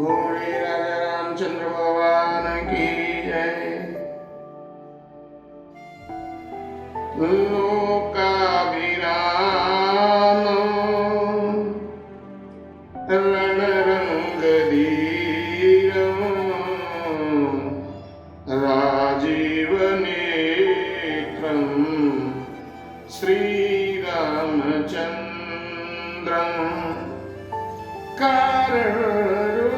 बोले राजा रामचंद्र भगवान की जय। लोकाभिराम रणरंगधीर राजीवनेत्रं श्रीरामचन्द्रं कारणरूपं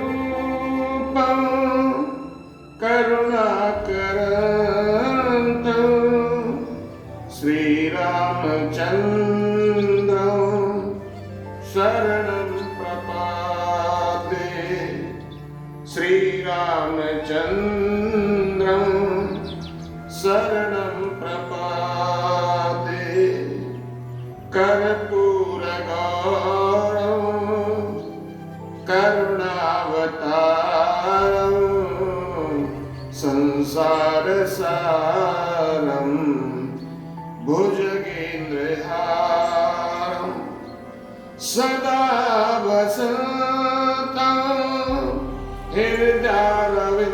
करुणाकरन्तं श्रीरामचन्द्रं शरणं प्रपद्ये। श्रीरामचन्द्रं शरणं प्रपद्ये। कर्पूरगौरवं करुणावतारं संसारसारं भुजगेन्द्रहारं सदा वसन्तं हृदयारविन्दे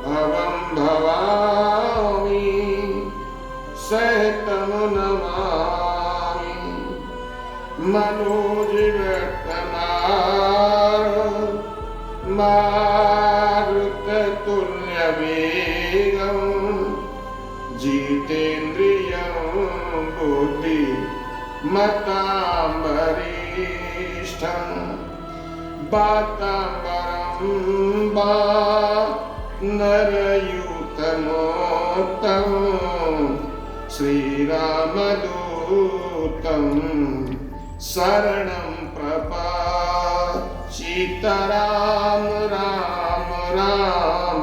भवं भवामि सहितं नमामि। मनोजवत्कुमारं मारुततुल्यवेगं जितेन्द्रियं बुद्धिमतां वरिष्ठं वातावरं वानरयूथमोत्तमं श्रीरामदूतं शरणं प्रपद्ये। सीताराम राम राम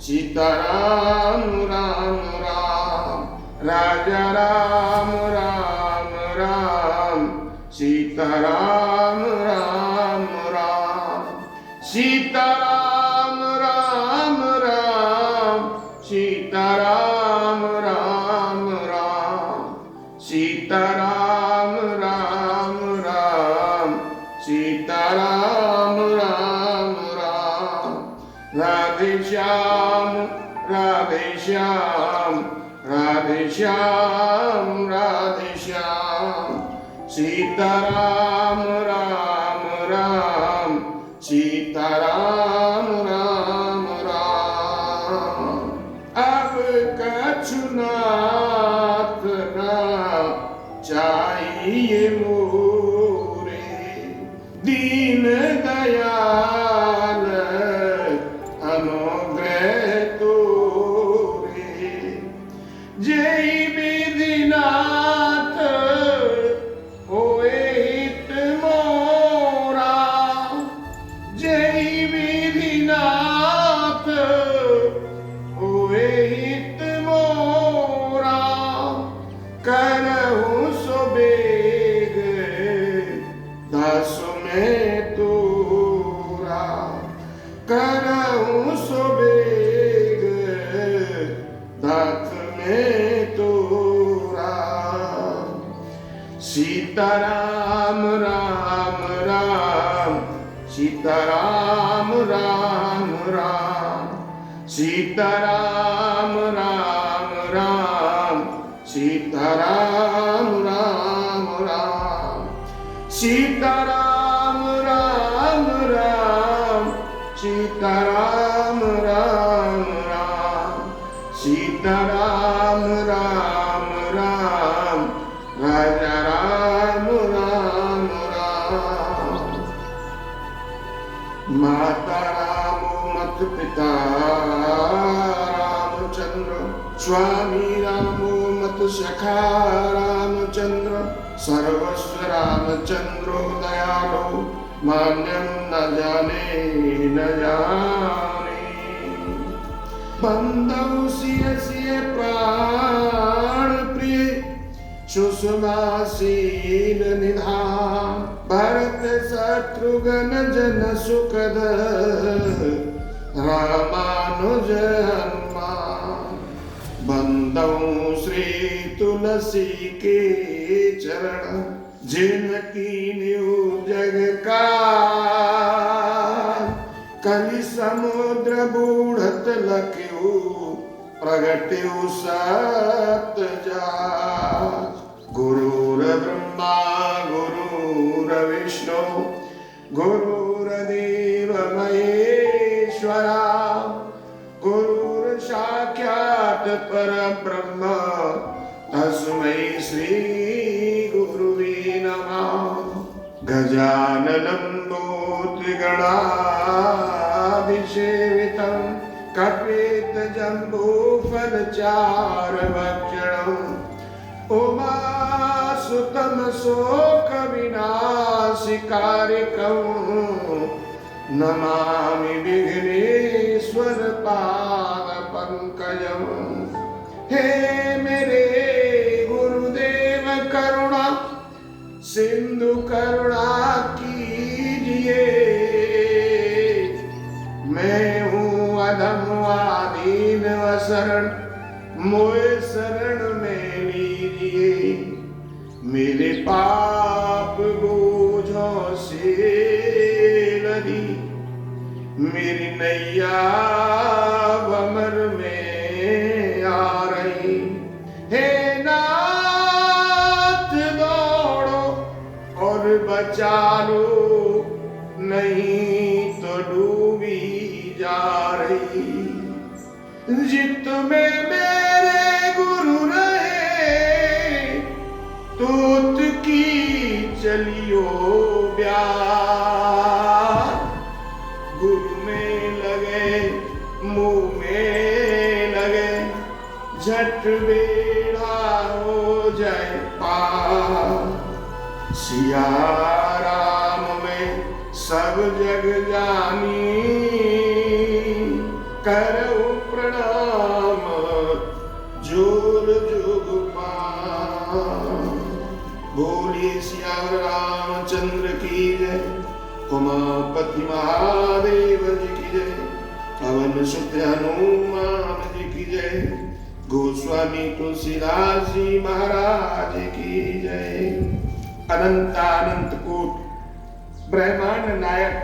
सीताराम राम राम राजा राम राम राम सीताराम राम राम सीताराम राम राम सीताराम राम राम सीताराम राम राम सीताराम राम राम। राधे श्याम राधे श्याम राधे श्याम राधे श्याम सीताराम राम राम सीताराम राम राम। अब कछुनाथ ना चाहिए मोरे दीन दयाल अनुग्रह तोरे। जय विधिनाथ होए हित मोरा जय विधिनाथ होए हित मोरा। करहु सुबेग दास में तोरा करहु सुबेग दास में तोरा। सीताराम राम राम सीताराम राम राम सीताराम राम राम सीताराम राम राम सीताराम राम राम सीताराम राम राम सीताराम राम राम राजा राम राम राम। माता रामो मत पिता रामचंद्र स्वामी रामो मत सखा रामचंद्र सर्वस्व रामचंद्रो दयालो मान्यं न जाने न जाने। बंदौ सिय सिय प्राण प्रिय सुषमासीन निधान भरत शत्रुघ्न जन सुखद रामानुज हनुमान। बंदौ श्री तुलसी के चरण जिनकी न्यू जग का बूढ़त लख्यू प्रगट्यु सत जाच। गुरुर ब्रह्मा गुरुर्विष्णु गुरुर्देव महेश्वरा गुरुर् साक्षात् परब्रह्म तस्मै श्री गुरुवे नमः। गजाननं भूतगणाभिसेवितं कपितजम्बूफलचारुभक्षणम् उमासुतं शोकविनाशकारिकम् नमामि विघ्नेश्वर पादपङ्कजम्। हे मेरे गुरुदेव करुणा सिंधु करुणा कीजिए। मैं हूँ अधम आदीन शरण मोए शरण में लीजिए। मेरे पाप बोझों से लदी मेरी नैया भंवर में आ रही। हे नाथ दौड़ो और बचा लो नहीं तो डूबी जा रही। जित में मेरे गुरु रहे तूत की चलियो ब्याह। गुरु में लगे मुंह में लगे झट बेड़ा हो जाए पार। सिया राम में सब जग जानी करो प्रणाम जोर जुग पार। बोलिए सिया रामचंद्र की जय। उमापति महादेव जी की जय। पवन सुत हनुमान जी की जय। गोस्वामी तुलसीदास जी महाराज की जय। अनंतानंत कोट ब्रह्मांड नायक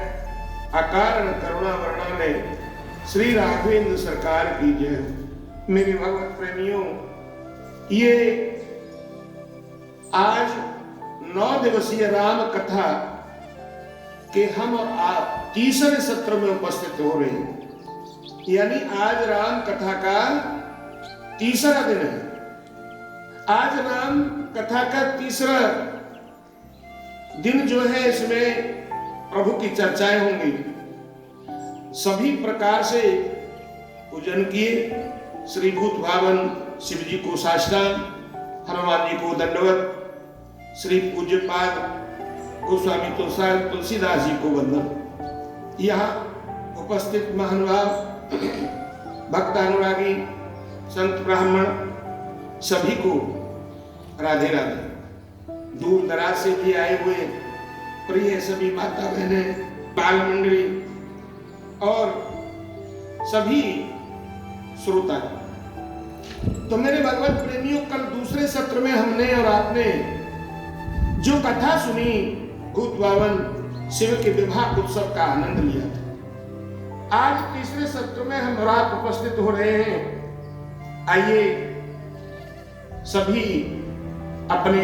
अकारण करुणा वर्णा में श्री राघवेंद्र सरकार की जय। मेरे भगवत प्रेमियों, ये आज 9 दिवसीय राम कथा के हम और आप तीसरे सत्र में उपस्थित हो रहे हैं। यानी आज राम कथा का तीसरा दिन है। आज राम कथा का तीसरा दिन जो है, इसमें प्रभु की चर्चाएं होंगी। सभी प्रकार से पूजन किए। श्री भूत भावन शिव जी को साष्टांग, हनुमान जी को दंडवत, श्री पूज्यपाद गोस्वामी तुलसीदास जी को वंदन। यहाँ उपस्थित महानुभाव भक्त अनुरागी संत ब्राह्मण सभी को राधे राधे। दूर दराज से भी आए हुए प्रिय सभी माता बहनें, बाल मंडली और सभी श्रोता। तो मेरे भगवत प्रेमियों, कल दूसरे सत्र में हमने और आपने जो कथा सुनी भूत भावन शिव के विवाह उत्सव का आनंद लिया था। आज तीसरे सत्र में हम और आप उपस्थित हो रहे हैं। आइए सभी अपने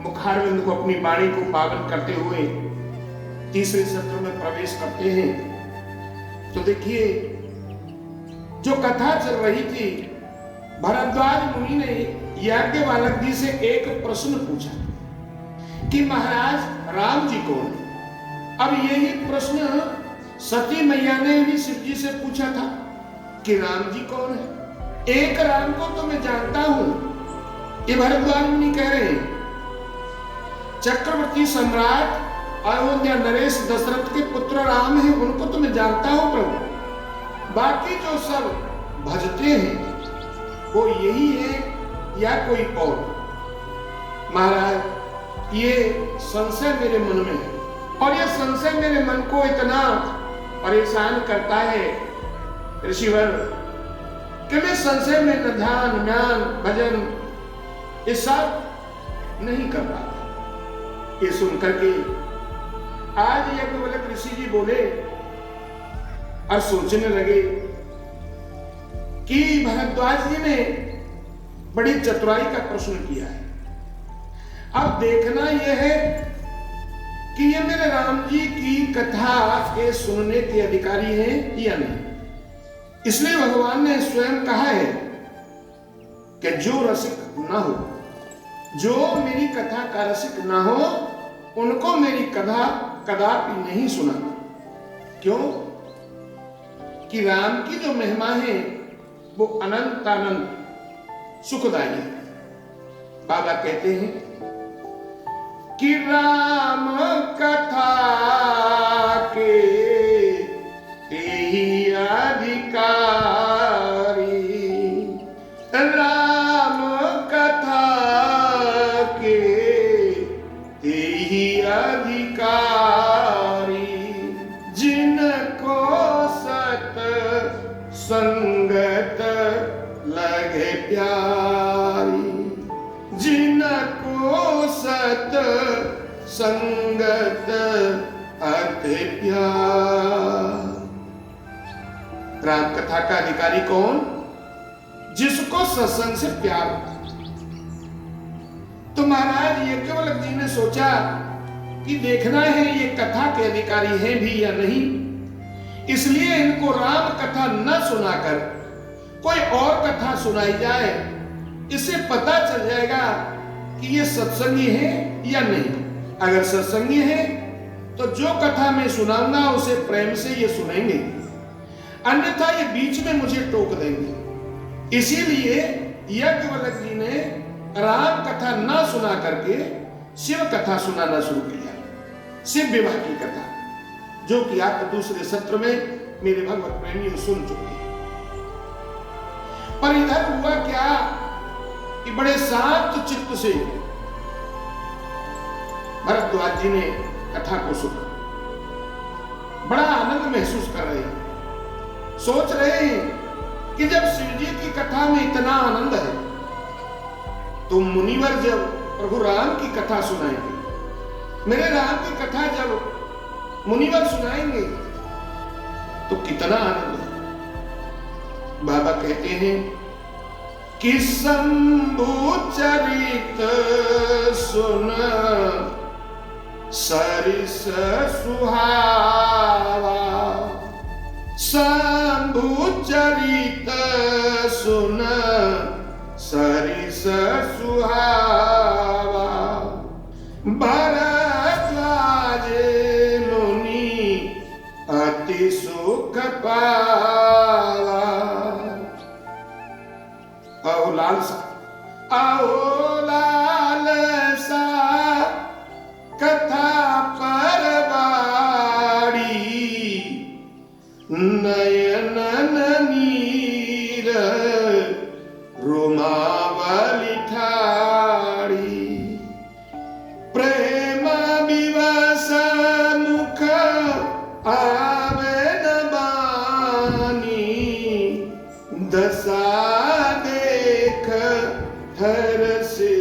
मुखारविंद को, अपनी वाणी को पावन करते हुए तीसरे सत्र में प्रवेश करते हैं। तो देखिए, जो कथा चल रही थी, भरद्वाज मुनि ने याज्ञवल्क्य जी से एक प्रश्न पूछा कि महाराज राम जी कौन है। अब यही प्रश्न सती मैया ने भी शिव जी से पूछा था कि राम जी कौन है। एक राम को तो मैं जानता हूं, ये भरद्वाज मुनि कह रहे हैं। चक्रवर्ती सम्राट अयोध्या नरेश दशरथ के पुत्र राम हैं, उनको तो मैं जानता हूं प्रभु। बाकी जो सब भजते हैं वो यही है या कोई और। महाराज, ये संशय मेरे मन में है और ये संशय मेरे मन को इतना परेशान करता है ऋषिवर कि मैं संशय में न ध्यान ज्ञान भजन ये सब नहीं कर पाता। ये सुनकर के आज याज्ञवल्क्य ऋषि जी बोले और सोचने लगे कि भरद्वाज जी ने बड़ी चतुराई का प्रश्न किया है। अब देखना यह है कि ये मेरे राम जी की कथा के सुनने के अधिकारी हैं या नहीं। इसलिए भगवान ने स्वयं कहा है कि जो रसिक ना हो, जो मेरी कथा का रसिक ना हो, उनको मेरी कथा कदापि नहीं सुनाना। क्यों? कि राम की जो महिमा है वो अनंत अनंत सुखदायी है। बाबा कहते हैं कि राम कथा के तेहि अधिकारी, राम कथा के तेहि अधिकारी, जिनको सत संगत लगे प्यारी, जिनको सत संगत अति प्यार। राम कथा का अधिकारी कौन? जिसको सत्संग से प्यार होता। तो महाराज यज्ञवल्क्य जी ने सोचा कि देखना है ये कथा के अधिकारी हैं भी या नहीं। इसलिए इनको राम कथा न सुनाकर कोई और कथा सुनाई जाए, इससे पता चल जाएगा कि ये सत्संगी है या नहीं। अगर सत्संगी है तो जो कथा मैं सुनाऊंगा उसे प्रेम से ये सुनेंगे, अन्यथा ये बीच में मुझे टोक देंगे। इसीलिए यज्ञवल्क्य जी ने राम कथा न सुना करके शिव कथा सुनाना शुरू किया, शिव विवाह की कथा, जो कि आप दूसरे सत्र में मेरे भगवत प्रेमी सुन चुके हैं। पर इधर हुआ क्या कि बड़े शांत चित्त से भरद्वाज जी ने कथा को सुना, बड़ा आनंद महसूस कर रहे हैं। सोच रहे हैं कि जब शिव जी की कथा में इतना आनंद है तो मुनिवर जब प्रभु राम की कथा सुनाएंगे, मेरे राम की कथा जब मुनिवर सुनाएंगे तो कितना आनंद है। बाबा कहते हैं कि शंभु चरित सुन सरिस सुहावा, शंभु चरित सुन सरिस सुहावा, भरद्वाज मुनि अति सुख पावा। आओ लालसा, आओ लालसा कथा पर बाड़ी, नयन नीर रोमावली ठाड़ी, प्रेम विवश मुख आवे न बानी, दशा देख हर से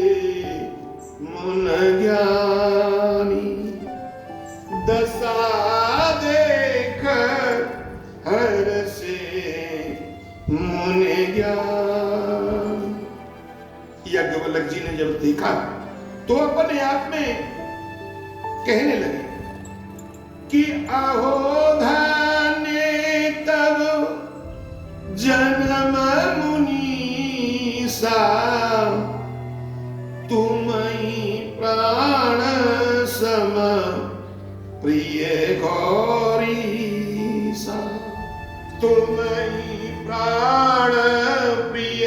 मुन ज्ञानी, दशा देख हर से मुन ज्ञान। यज्ञवल्क्य जी ने जब देखा तो अपने आप में कहने लगे कि अहो धन्य तब जन्म मुनीसा, तुम ही प्राण सम प्रिय गौरीसा, तुम ही प्राण प्रिय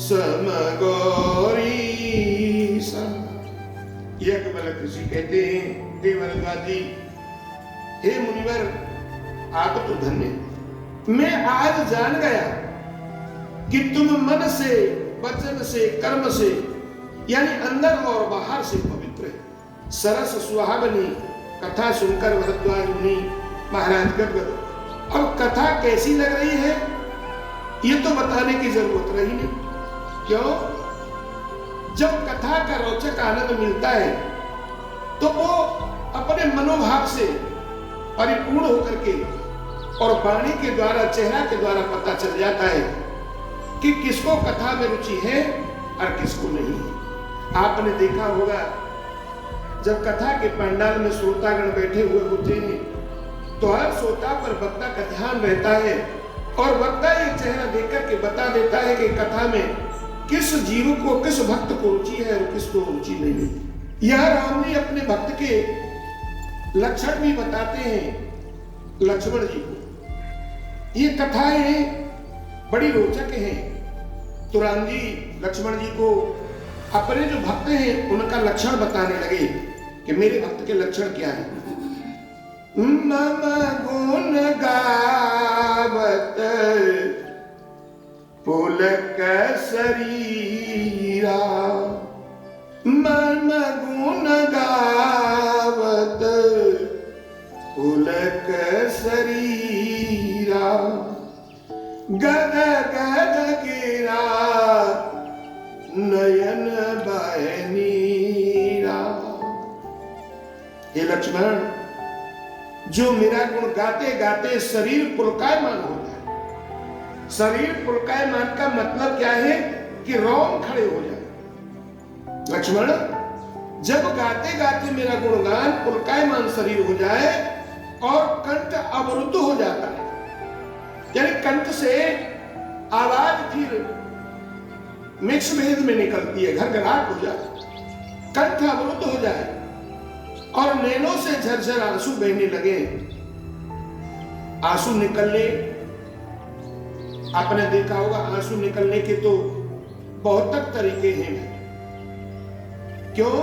सम गौरीसा। यज्ञवल्क्य ऋषि कहते हैं, हे भरद्वाज जी, हे मुनिवर, आप तो धन्य। मैं आज जान गया कि तुम मन से, वचन से, कर्म से, यानी अंदर और बाहर से पवित्र है। सरस सुहावनी कथा सुनकर भरद्वाज मुनि महाराज गदगद। अब कथा कैसी लग रही है ये तो बताने की जरूरत रही नहीं। क्यों? जब कथा का रोचक आनंद मिलता है तो वो अपने मनोभाव से परिपूर्ण होकर के और वाणी के द्वारा, चेहरा के द्वारा पता चल जाता है कि किसको कथा में रुचि है और किसको नहीं है। आपने देखा होगा जब कथा के पंडाल में श्रोतागण बैठे हुए होते हैं तो हर श्रोता पर वक्ता का ध्यान रहता है और वक्ता ये चेहरा देखकर के बता देता है कि कथा में किस जीव को, किस भक्त को रुचि है और किसको रुचि नहीं है। यह राम जी अपने भक्त के लक्षण भी बताते हैं लक्ष्मण जी को। ये कथाएं बड़ी रोचक हैं। तो राम जी लक्ष्मण जी को अपने जो भक्त हैं उनका लक्षण बताने लगे कि मेरे भक्त के लक्षण क्या है। मम गुण गावत पुलक शरीरा, मम गुण गावत पुलक शरीरा, गद गद गिरा नयन बहनीरा। हे लक्ष्मण, जो मेरा गुण गाते गाते शरीर पुलकायमान हो जाए। शरीर पुलकायमान का मतलब क्या है कि रोम खड़े हो जाए। लक्ष्मण, जब गाते गाते मेरा गुणगान पुलकायमान शरीर हो जाए और कंठ अवरुद्ध हो जाता है, यानी कंठ से आवाज फिर मिक्स भेद में निकलती है, घरघराहट हो जाए, कंठ अवरुद्ध हो जाए और नैनों से झरझर आंसू बहने लगे। आंसू निकलने, आपने देखा होगा आंसू निकलने के तो बहुत तक तरीके हैं। क्यों?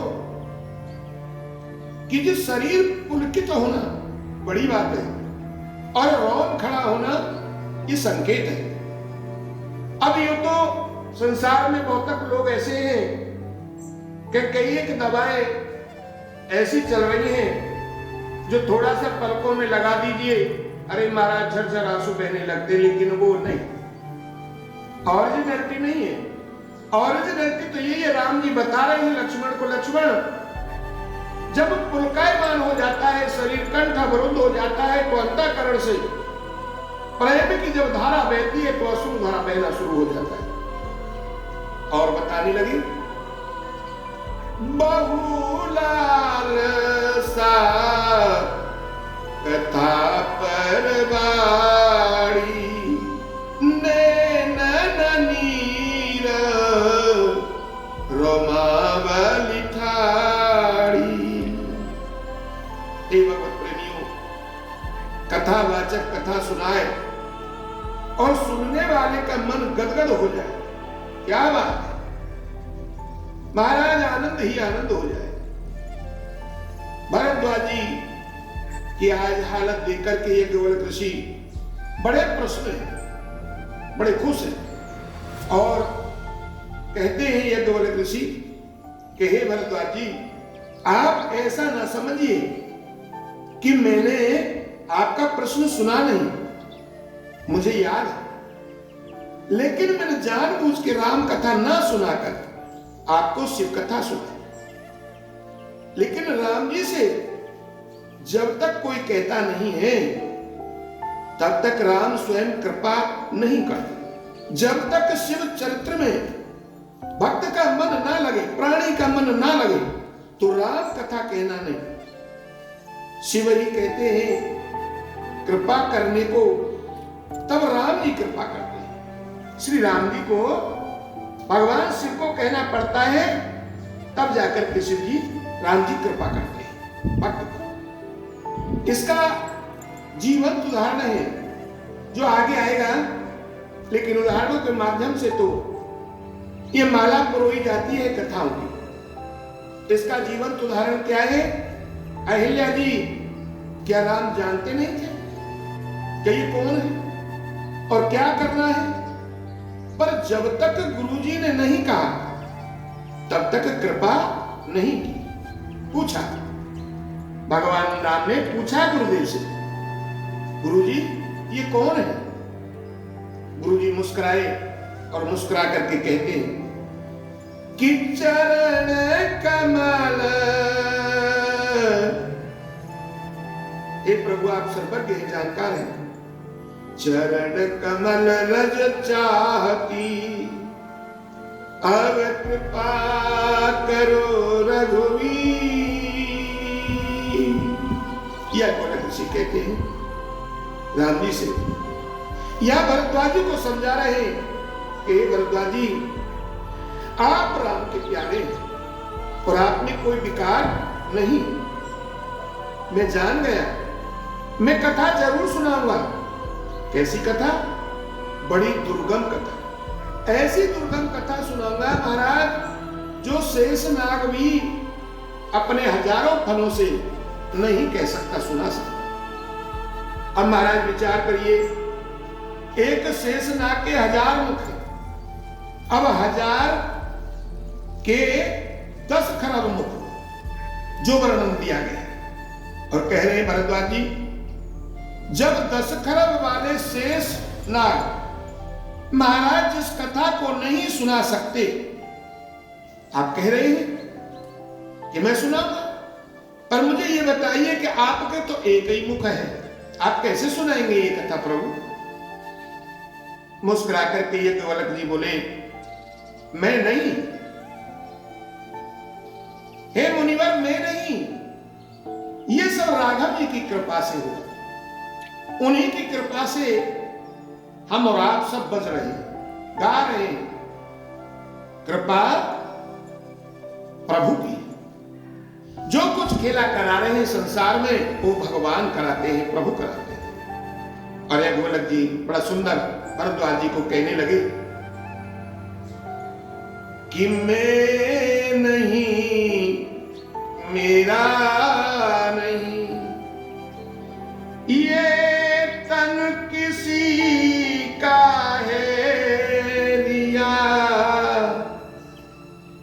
कि जो शरीर पुलकित होना बड़ी बात है और रोम खड़ा होना ये संकेत है। अब ये तो संसार में बहुत तक लोग ऐसे हैं कि कई एक दवाएं ऐसी चल रही हैं जो थोड़ा सा पलकों में लगा दीजिए, अरे महाराज झरझर आंसू बहने लगते, लेकिन वो नहीं, ओरिजिनलिटी नहीं है। ओरिजिनलिटी तो यही है, राम जी बता रहे हैं लक्ष्मण को, लक्ष्मण जब पुलकायमान हो जाता है शरीर, कंठ अवरुद्ध हो जाता है तो अंतःकरण से प्रेम की जब धारा बहती है तो अश्रु धारा बहना शुरू हो जाता है। और बताने लगी, बहुलाल सा कथा परवाड़ी, नैनन नीर रोमावली ठाड़ी। हे भगवत प्रेमियों, कथावाचक कथा सुनाए और सुनने वाले का मन गदगद हो जाए, क्या बात है, महाराज आनंद ही आनंद हो जाए। भरद्वाज जी की आज हालत देखकर के यज्ञवल्क्य ऋषि बड़े प्रसन्न हैं, बड़े खुश हैं और कहते हैं यज्ञवल्क्य ऋषि कि हे भरद्वाज जी, आप ऐसा ना समझिए कि मैंने आपका प्रश्न सुना नहीं, मुझे याद है, लेकिन मैंने जानबूझ के राम कथा ना सुनाकर आपको शिव कथा सुनाई। लेकिन राम जी से जब तक कोई कहता नहीं है तब तक राम स्वयं कृपा नहीं करते। जब तक शिव चरित्र में भक्त का मन ना लगे, प्राणी का मन ना लगे, तो राम कथा कहना नहीं। शिव ही कहते हैं कृपा करने को, तब राम जी कृपा करते हैं। श्री राम जी को भगवान शिव को कहना पड़ता है, तब जाकर के शिव जी, राम जी कृपा करते हैं भक्त को। इसका जीवंत उदाहरण है जो आगे आएगा, लेकिन उदाहरणों के माध्यम से तो ये माला पुरोई जाती है कथाओं की। इसका जीवंत उदाहरण क्या है? अहिल्या जी क्या राम जानते नहीं थे कि ये कौन है और क्या करना है? पर जब तक गुरुजी ने नहीं कहा तब तक कृपा नहीं की। पूछा, भगवान राम ने पूछा गुरुदेव से, गुरुजी ये कौन है? गुरुजी मुस्कुराए और मुस्कुरा करके कहते हैं कि चरण कमल, हे प्रभु आप सर्वज्ञ हैं, जानकार हैं, चरण कमल रज चाहती, अब कृपा करो रघुवीर। यह गोलक ऋषि कहते हैं राम जी से। यह भरद्वाज जी को समझा रहे हैं कि भरद्वाज जी, आप राम के प्यारे हैं और आप में कोई विकार नहीं। मैं जान गया, मैं कथा जरूर सुनाऊंगा। कैसी कथा? बड़ी दुर्गम कथा। ऐसी दुर्गम कथा सुनाऊंगा महाराज, जो शेषनाग भी अपने हजारों फलों से नहीं कह सकता, सुना सकता। अब महाराज विचार करिए, एक शेषनाग के 1000 मुख है। अब 1000 के 10 खरब मुख जो वर्णन दिया गया, और कह रहे हैं भरद्वाज जी, जब 10 खरब वाले शेष नाग महाराज जिस कथा को नहीं सुना सकते, आप कह रहे हैं कि मैं सुनाऊंगा, पर मुझे ये बताइए कि आपके तो एक ही मुख है, आप कैसे सुनाएंगे ये कथा प्रभु? मुस्कुरा करके ये गोलक जी बोले, मैं नहीं, हे मुनिवर, मैं नहीं, ये सब राघव जी की कृपा से हुआ। उन्हीं की कृपा से हम और आप सब बज रहे हैं, गा रहे हैं। कृपा प्रभु की। जो कुछ खेला करा रहे हैं संसार में, वो भगवान कराते हैं, प्रभु कराते हैं। और गोलक जी बड़ा सुंदर भरद्वाज जी को कहने लगे कि मैं नहीं, मेरा नहीं, ये तन किसी का है दिया,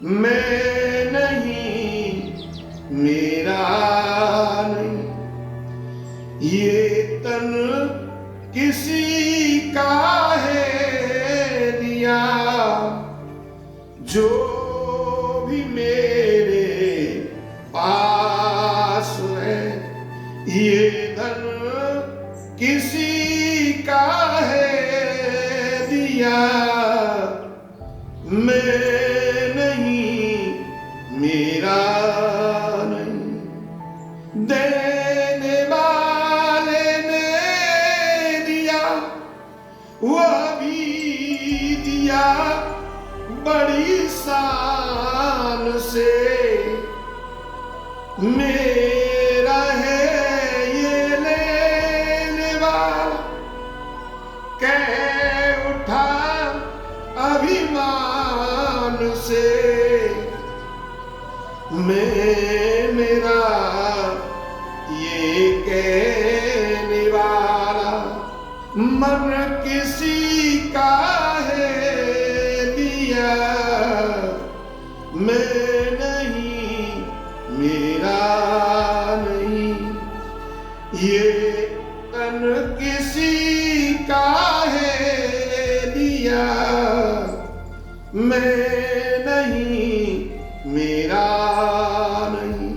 मैं नहीं, मेरा नहीं, ये तन किसी का है दिया, जो भी मेरे पास है, ये धन किसी का है दिया, मैं नहीं, मेरा नहीं, देने वाले ने दिया, वह भी दिया बड़ी शान से, मेरा है ये लेने वाला, कह उठा अभिमान से, मैं मेरा ये कहने वाला, मन किसी का है दिया, मैं नहीं, मेरा नहीं, ये तन किसी का है दिया, मैं नहीं, मेरा नहीं,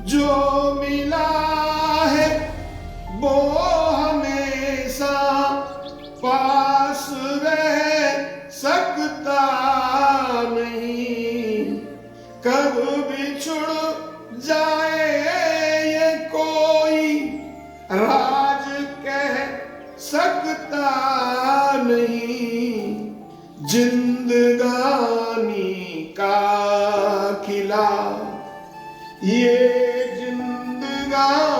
जो मिला है वो हमेशा पास रह सकता नहीं, कब बिछुड़ जाए ये कोई राज कह सकता नहीं, जिंदगानी का खिला, ये जिंदगानी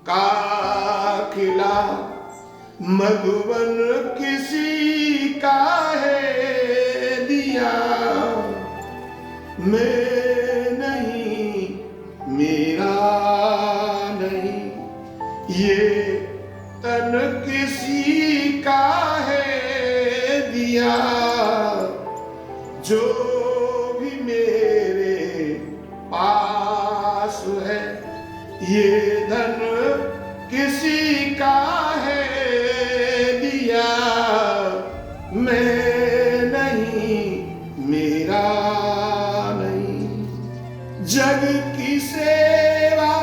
का खिला, मधुबन किसी का है दिया, मैं नहीं, मेरा नहीं, ये तन किसी का है दिया, जो भी मेरे पास है, ये धन किसी का है दिया, मैं नहीं, मेरा नहीं, जग की सेवा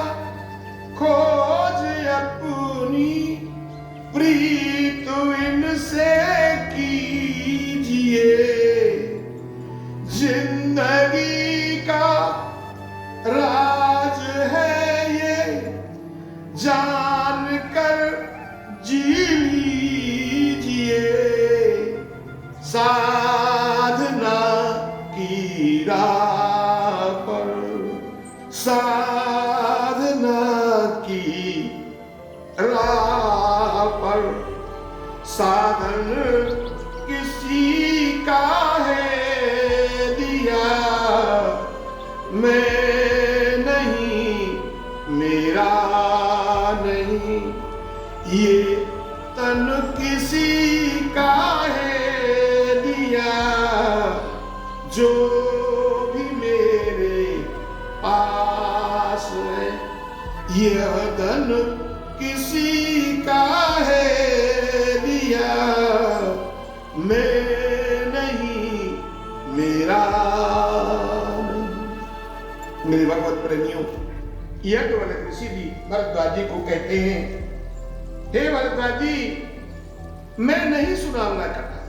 खोज अपनी जान कर जी लीजिए साधना की राह पर, साधना की राह पर। साधन किसी का है दिया मैं नहीं, मेरा नहीं, ये तन किसी का है दिया जो भी मेरे पास है। यह धन किसी का है दिया मैं नहीं, मेरा नहीं। मेरे भगवत प्रेमियों, याज्ञवल्क्य ऋषि जी भरद्वाज जी को कहते हैं, हे भरद्वाज जी, मैं नहीं सुनाऊंगा कथा,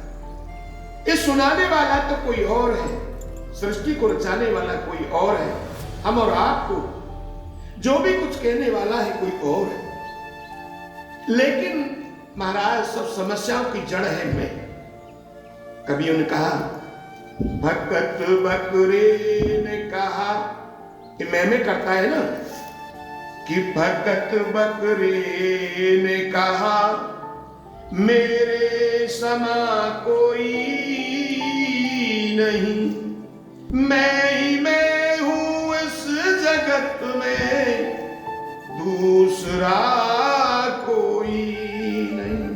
ये सुनाने वाला तो कोई और है, सृष्टि को रचाने वाला कोई और है। हम और आपको जो भी कुछ कहने वाला है कोई और है। लेकिन महाराज, सब समस्याओं की जड़ है मैं। कवियों ने कहा, भगत बकरे ने कहा, कि मैं करता है ना, कि भगत बकरे ने कहा मेरे समा कोई नहीं, मैं हूं इस जगत में, दूसरा कोई नहीं।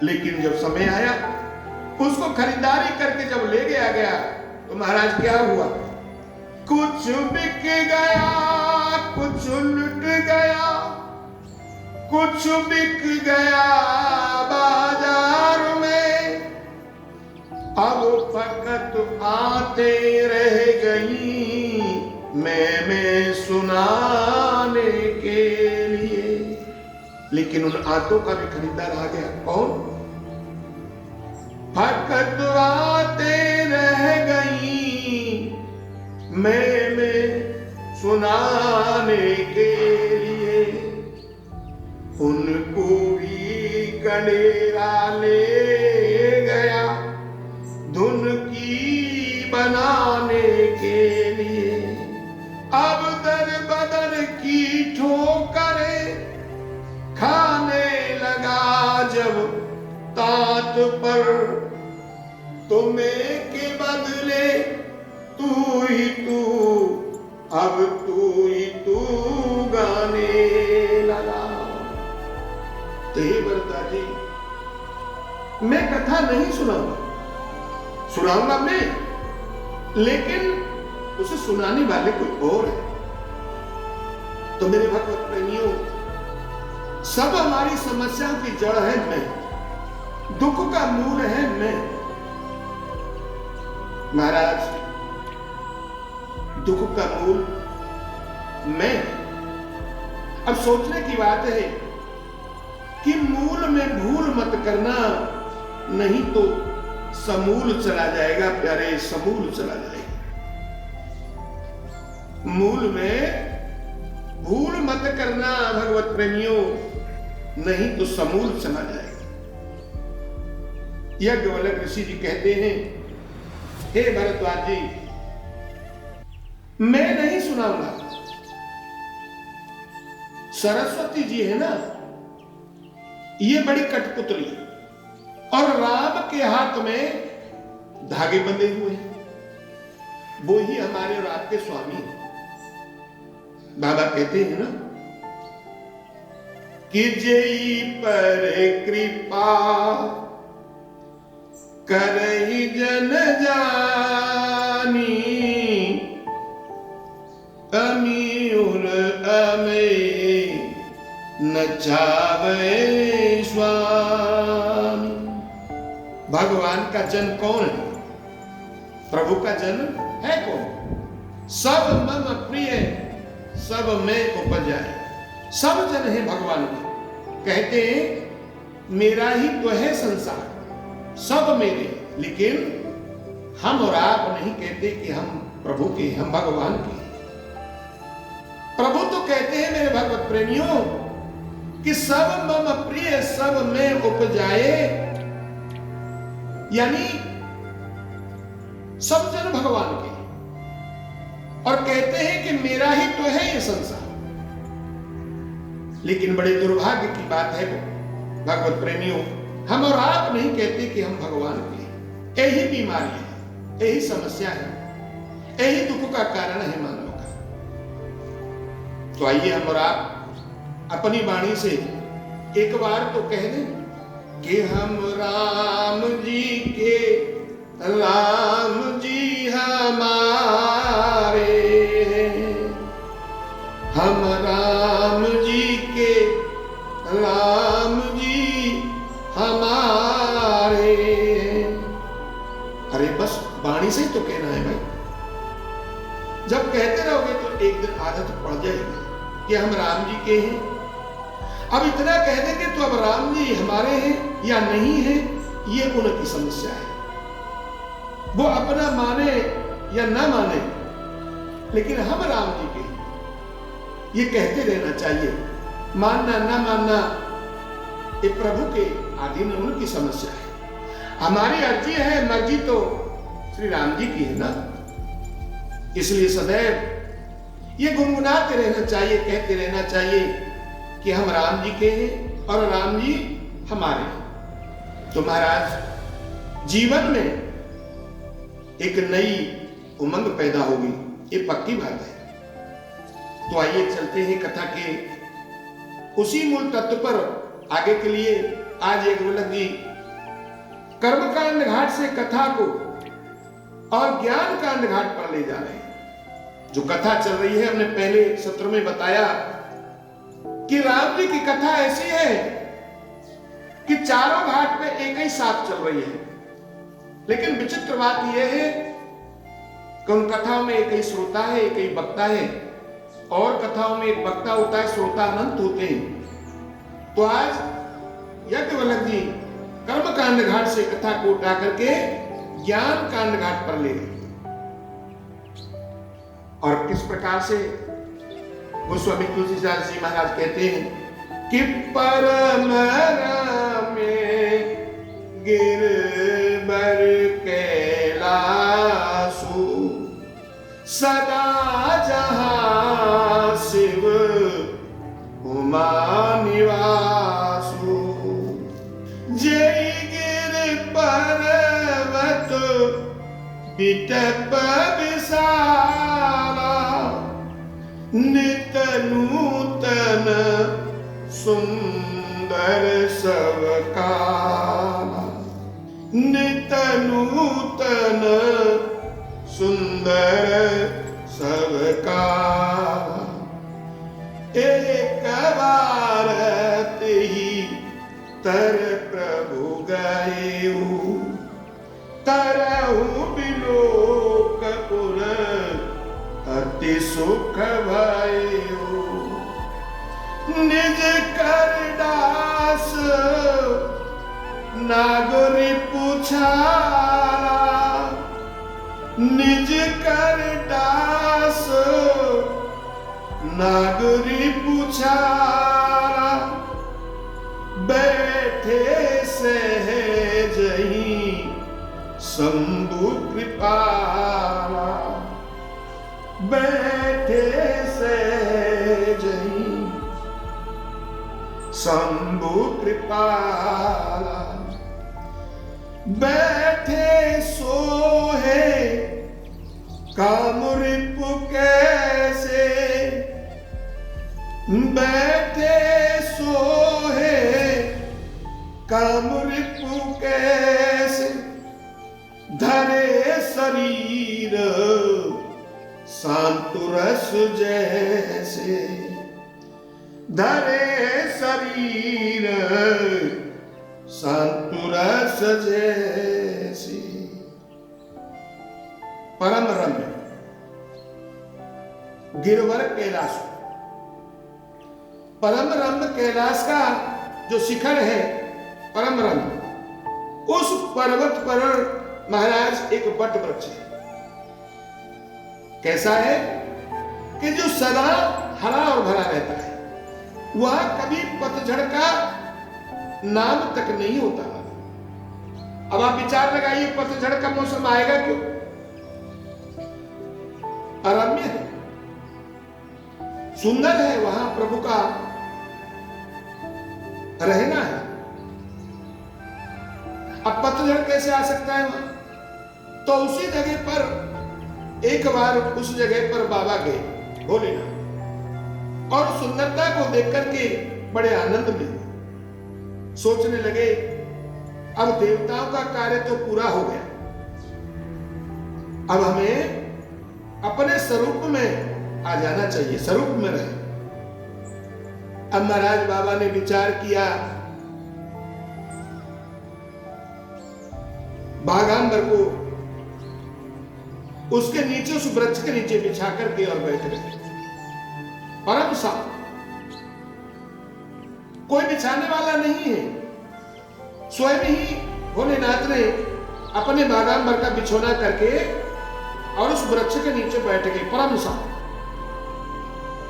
लेकिन जब समय आया, उसको खरीदारी करके जब ले गया तो महाराज क्या हुआ? कुछ बिक गया, कुछ लुट गया, कुछ बिक गया बाजार में। अब फकत आते रह गई मैं सुनाने के लिए। लेकिन उन आतों का भी खरीदार आ गया। कौन? फकत आते रह गई मैं सुनाने के लिए। उनको भी गलेरा ले गया धुन की बनाने के लिए। अब दर बदर की ठोकरें खाने लगा जब तात पर, तुम्हें के बदले तू ही तू, अब तू ही तू गाने लगा। तो हे भरद्वाज जी, मैं कथा नहीं सुनाऊंगा मैं, लेकिन उसे सुनाने वाले कोई और है। तो मेरे भगवत प्रेमियों, सब हमारी समस्याओं की जड़ है मैं, दुख का मूल है मैं। महाराज, दुख का मूल मैं। अब सोचने की बात है कि मूल में भूल मत करना, नहीं तो समूल चला जाएगा प्यारे, समूल चला जाएगा। मूल में भूल मत करना भगवत प्रेमियों, नहीं तो समूल चला जाएगा। याज्ञवल्क्य ऋषि जी कहते हैं, हे भरद्वाज जी, मैं नहीं सुनाऊंगा। सरस्वती जी है ना, ये बड़ी कठपुतली, और राम के हाथ में धागे बंधे हुए हैं। वो ही हमारे और आपके स्वामी हैं। बाबा कहते हैं ना कि जई पर कृपा करहि जन जानी, अमी उर अमे नचावे स्वामी। भगवान का जन कौन है? प्रभु का जन है कौन? सब मम प्रिय, सब में उपजाए। सब जन है भगवान के। कहते हैं मेरा ही तो है संसार, सब मेरे। लेकिन हम और आप नहीं कहते कि हम प्रभु के, हम भगवान के। प्रभु तो कहते हैं मेरे भगवत प्रेमियों कि सब मम प्रिय सब में उपजाए, यानी सब जन भगवान के, और कहते हैं कि मेरा ही तो है ये संसार। लेकिन बड़े दुर्भाग्य की बात है भगवत प्रेमियों, हम और आप नहीं कहते कि हम भगवान के। यही बीमारी है, यही समस्या है, यही दुख का कारण है मानव का। तो आइए हम और आप अपनी वाणी से एक बार तो कह दें कि हम राम जी के, राम जी हमारे, हम राम जी के, राम जी हमारे। अरे बस वाणी से ही तो कहना है भाई। जब कहते रहोगे तो एक दिन आदत पड़ जाएगी कि हम राम जी के हैं। अब इतना कह देंगे तो अब राम जी हमारे हैं या नहीं है, ये उनकी समस्या है। वो अपना माने या ना माने, लेकिन हम राम जी के, ये कहते रहना चाहिए। मानना ना मानना ये प्रभु के अधीन, उनकी समस्या है। हमारी अर्जी है, मर्जी तो श्री राम जी की है ना। इसलिए सदैव ये गुनगुनाते रहना चाहिए, कहते रहना चाहिए कि हम राम जी के हैं और राम जी हमारे हैं। तो महाराज जीवन में एक नई उमंग पैदा होगी, ये पक्की बात है। तो आइए चलते हैं कथा के उसी मूल तत्व पर आगे के लिए। आज एक गोलक जी कर्मकांड घाट से कथा को और ज्ञान कांड घाट पर ले जा रहे हैं। जो कथा चल रही है, हमने पहले सत्र में बताया कि राम जी की कथा ऐसी है कि चारों घाट पे एक ही साथ चल रही है। लेकिन विचित्र बात यह है कि उन कथाओं में एक ही श्रोता है, एक ही वक्ता है, और कथाओं में एक वक्ता होता है, श्रोता अनंत होते हैं। तो आज यज्ञवल्लभ जी कर्मकांड घाट से कथा को उठा करके ज्ञान कांड घाट पर ले गए। और किस प्रकार से गोस्वामी तुलसीदास जी महाराज कहते हैं कि परम में गिरबर कैलासु सदा जहां शिव उमा निवासु, जय गिर पर्वत बिटप विशाला, नित नूतन सुंदर सबकाला, नित नूतन सुंदर सबकाला। एक बार ही तर प्रभु गएऊ, तरहु बिलोक पुर अति सुख भयऊ, निज कर दास नागरी पुछारा, निज कर दास नागरी पुछारा, बैठे सहज ही शंभु कृपाला, बैठे सहज ही शंभु कृपाला, बैठे सोहे काम रिपु कैसे, बैठे सोहे काम रिपु कैसे, धरे शरीर शांतुरस जैसे, धरे शरीर शांतुरस जैसे। परम रम्य गिरवर कैलाश, परम रम्य कैलाश का जो शिखर है परम रम्य, उस पर्वत पर महाराज एक वट वृक्ष है। कैसा है कि जो सदा हरा और भरा रहता है, वहां कभी पतझड़ का नाम तक नहीं होता। अब आप विचार लगाइए, पतझड़ का मौसम आएगा क्यों? अरम्य है, सुंदर है, वहां प्रभु का रहना है। अब पतझड़ कैसे आ सकता है वहां? तो उसी जगह पर एक बार उस जगह पर बाबा गए भोलेनाथ, और सुंदरता को देख करके बड़े आनंद में सोचने लगे, अब देवताओं का कार्य तो पूरा हो गया, अब हमें अपने स्वरूप में आ जाना चाहिए, स्वरूप में रहे। अब महाराज बाबा ने विचार किया, बागांबर को उसके नीचे, उस वृक्ष के नीचे बिछा करके और बैठ गए। परम शांत, कोई बिछाने वाला नहीं है, स्वयं ही भोलेनाथ ने अपने बागांबर का बिछोना करके और उस वृक्ष के नीचे बैठ गए, परम शांत।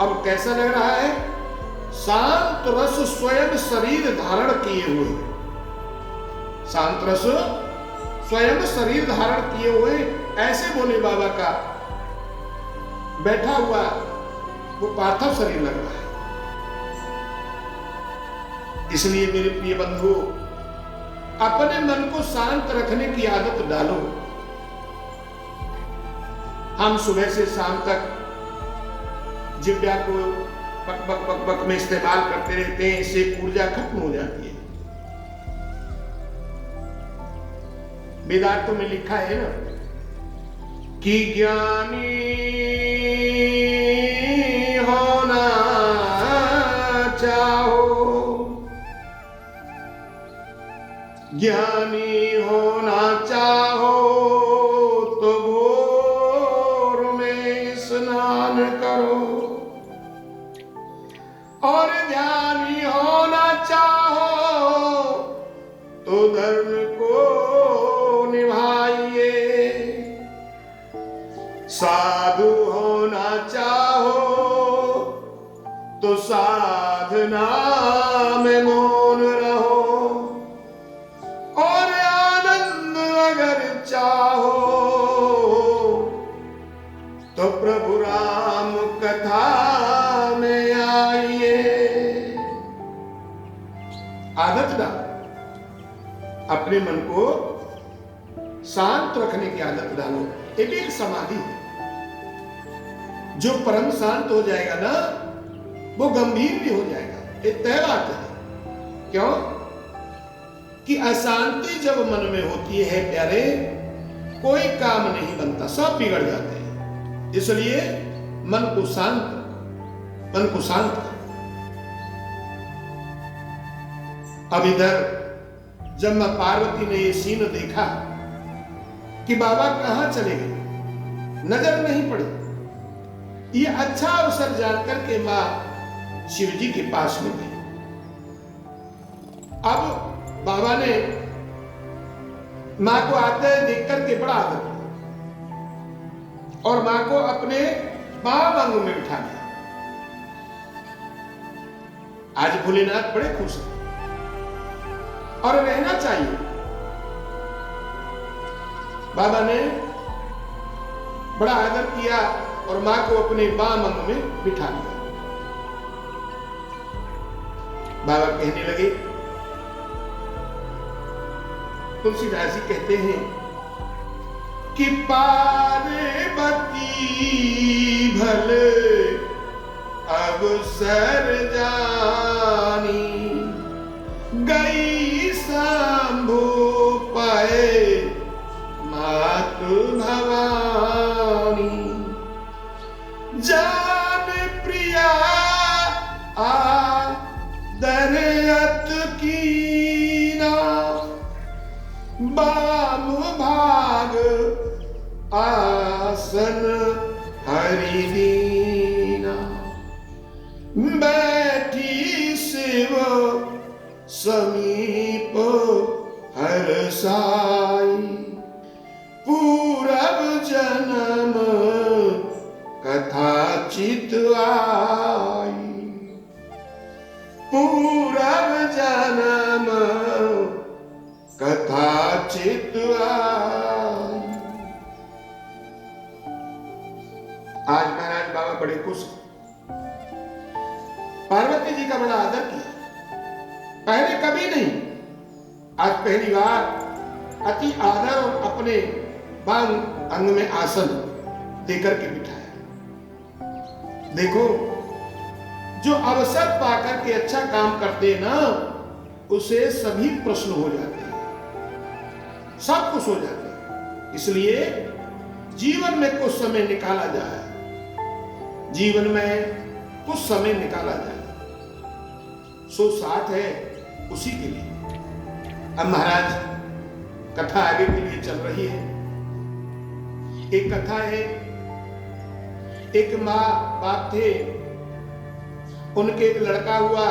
अब कैसा लग रहा है? शांत रस स्वयं शरीर धारण किए हुए, शांत रस स्वयं शरीर धारण किए हुए, ऐसे भोले बाबा का बैठा हुआ वो पार्थिव शरीर लग रहा है। इसलिए मेरे प्रिय बंधु, अपने मन को शांत रखने की आदत डालो। हम सुबह से शाम तक जिह्वा को बक बक बक बक में इस्तेमाल करते रहते हैं, इससे ऊर्जा खत्म हो जाती है। वेदांतों में लिखा है ना कि ज्ञानी होना चाहो, ज्ञानी होना चाहो तो भोर में स्नान करो, और ज्ञानी होना चाहो तो धर्म को निभाइए, साधु होना चाहो तो साधना में मौन रहो, और आनंद अगर चाहो तो प्रभु राम कथा में आइए। आदत डालो, अपने मन को शांत रखने की आदत डालो। ये भी एक समाधि है। जो परम शांत हो जाएगा ना, वो गंभीर भी हो जाएगा, ये तय बात है। क्यों? कि अशांति जब मन में होती है प्यारे, कोई काम नहीं बनता, सब बिगड़ जाते हैं। इसलिए मन को शांत कर। अब इधर जब मां पार्वती ने ये सीन देखा कि बाबा कहां चले गए, नजर नहीं पड़ी, ये अच्छा अवसर जानकर के मां शिवजी के पास में गई। अब बाबा ने मां को आते देख करके बड़ा आदर किया और मां को अपने बाम अंग में बिठा दिया। आज भोलेनाथ बड़े खुश हैं और रहना चाहिए। बाबा ने बड़ा आदर किया और मां को अपने बाम अंग में बिठा लिया। बाबा कहने लगे, तुलसीदास जी कहते हैं कि पार्वती भले अवसर जानी, गई शंभु पाए मातु भवानी, जान प्रिया आदरयत कीना, बाम भाग आसन हरि दीना, बैठी शिव समीप हर साई, पूरब जन्म कथा चित आई, पूरब जन्म कथा चित आई। आज महाराज बाबा बड़े खुश हैं। पार्वती जी का बड़ा आदर किया, पहले कभी नहीं, आज पहली बार अति आदर और अपने बांग अंग में आसन देकर के बिठाया। देखो, जो अवसर पाकर के अच्छा काम करते हैं ना, उसे सभी प्रश्न हो जाते हैं, सब कुछ हो जाते हैं। इसलिए जीवन में कुछ समय निकाला जाए, जीवन में कुछ समय निकाला जाए, सो साथ है उसी के लिए। अब महाराज कथा आगे के लिए चल रही है। एक कथा है, एक माँ बाप थे, उनके एक लड़का हुआ।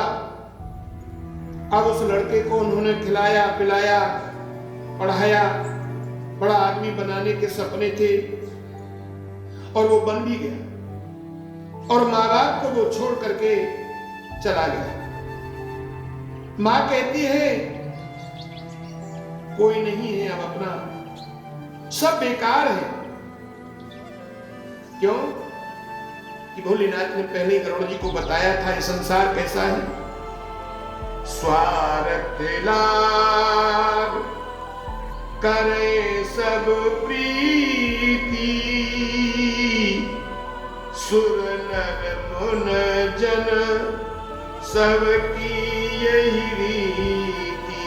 अब उस लड़के को उन्होंने खिलाया पिलाया पढ़ाया, बड़ा आदमी बनाने के सपने थे और वो बन भी गया, और माँ बाप को वो छोड़ करके चला गया। माँ कहती है कोई नहीं है अब अपना, सब बेकार है। क्यों? कि भोलेनाथ ने पहले ही गरुड़ जी को बताया था ये संसार कैसा है। स्वार्थ लाभ करे सब प्रीति, सुर नर मुन जन सबकी यही रीति।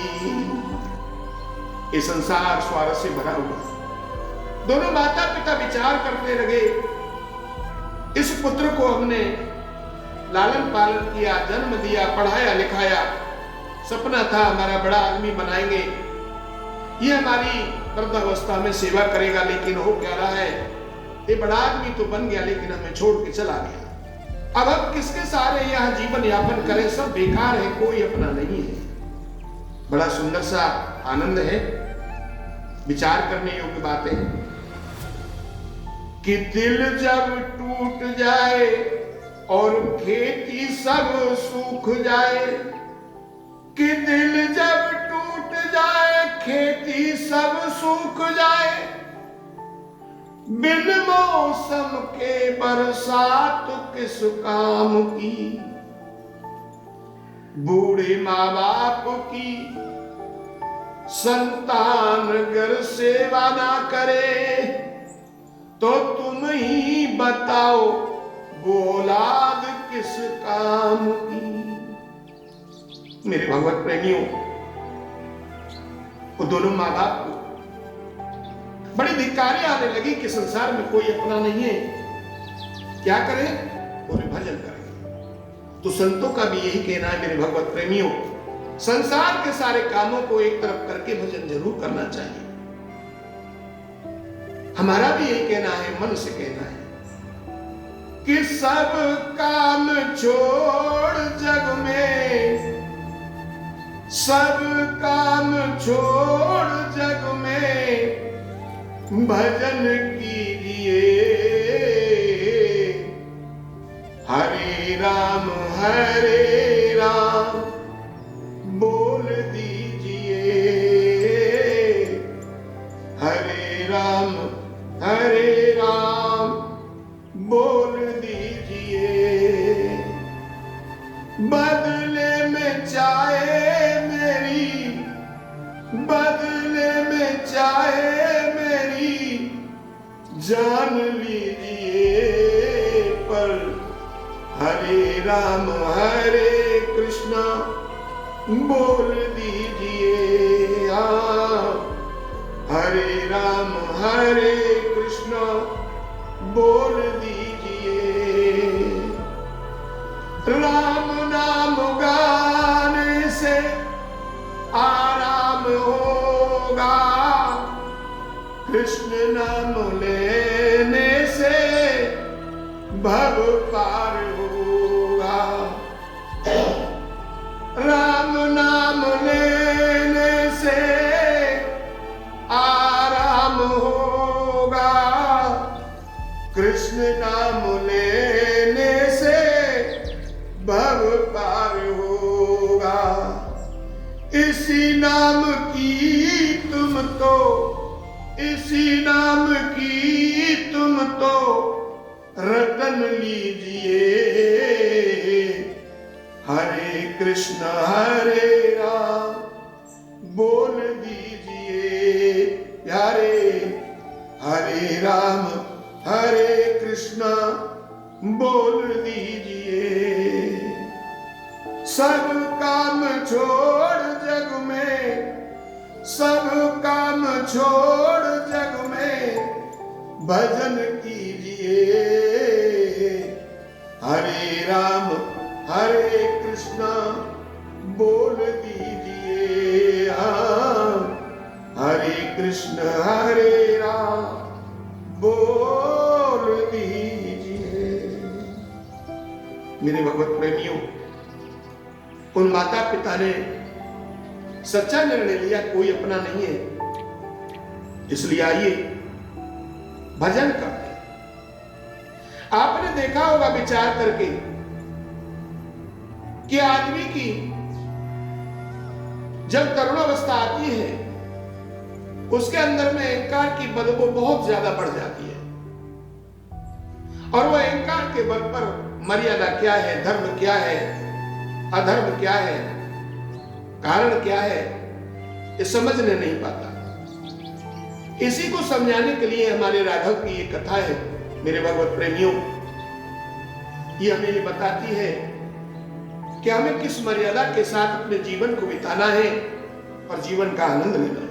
ये संसार स्वार्थ से भरा हुआ। दोनों माता पिता विचार करने लगे, इस पुत्र को हमने लालन पालन किया, जन्म दिया, पढ़ाया लिखाया, सपना था हमारा बड़ा आदमी बनाएंगे, ये हमारी वृद्धावस्था में सेवा करेगा, लेकिन हो क्या रहा है, ये बड़ा आदमी तो बन गया लेकिन हमें छोड़ के चला गया। अब हम किसके सहारे यहाँ जीवन यापन करें, सब बेकार है, कोई अपना नहीं है। बड़ा सुंदर सा आनंद है, विचार करने योग्य बातें हैं कि दिल जब टूट जाए और खेती सब सूख जाए, कि दिल जब टूट जाए खेती सब सूख जाए, बिन मौसम के बरसात किस काम की, बूढ़े माँ बाप की संतान अगर सेवा ना करे, तो तुम ही बताओ वो औलाद किस काम की। मेरे भगवत प्रेमियों, वो दोनों माँ बाप को बड़ी धिक्कारी आने लगी कि संसार में कोई अपना नहीं है, क्या करें? बोले भजन करें। तो संतों का भी यही कहना है मेरे भगवत प्रेमियों, संसार के सारे कामों को एक तरफ करके भजन जरूर करना चाहिए। हमारा भी यही कहना है, मन से कहना है कि सब काम छोड़ जग में, सब काम छोड़ जग में भजन कीजिए, हरे राम बोल दीजिए, हरे राम बोल दीजिए। बदले में चाहे मेरी, बदले में चाहे मेरी जान लीजिए, पर हरे राम कृष्णा बोल दीजिए। हरे राम कृष्णा बोल दीजिए। राम नाम गाने से आराम होगा, कृष्ण नाम लेने से भव पार होगा। राम नाम लेने से आराम होगा, कृष्ण नाम ले नाम की तुम तो, इसी नाम की तुम तो रटन लीजिए। हरे कृष्ण हरे राम बोल दीजिए प्यारे, हरे राम हरे कृष्ण बोल दीजिए। सब काम छोड़ जग में, सब काम छोड़ जग में भजन कीजिए। हरे राम हरे कृष्ण बोल दीजिए। हाँ, हरे कृष्ण हरे राम बोल दीजिए। मेरे भगवत प्रेमियों, उन माता पिता ने सच्चा निर्णय लिया, कोई अपना नहीं है, इसलिए आइए भजन करते। आपने देखा होगा विचार करके कि आदमी की जब तरुणावस्था आती है उसके अंदर में अहंकार की बदबू बहुत ज्यादा बढ़ जाती है, और वह अहंकार के बल पर मर्यादा क्या है, धर्म क्या है, अधर्म क्या है, कारण क्या है, ये समझने नहीं पाता। इसी को समझाने के लिए हमारे राघव की ये कथा है। मेरे भगवत प्रेमियों, ये हमें ये बताती है कि हमें किस मर्यादा के साथ अपने जीवन को बिताना है और जीवन का आनंद लेना है,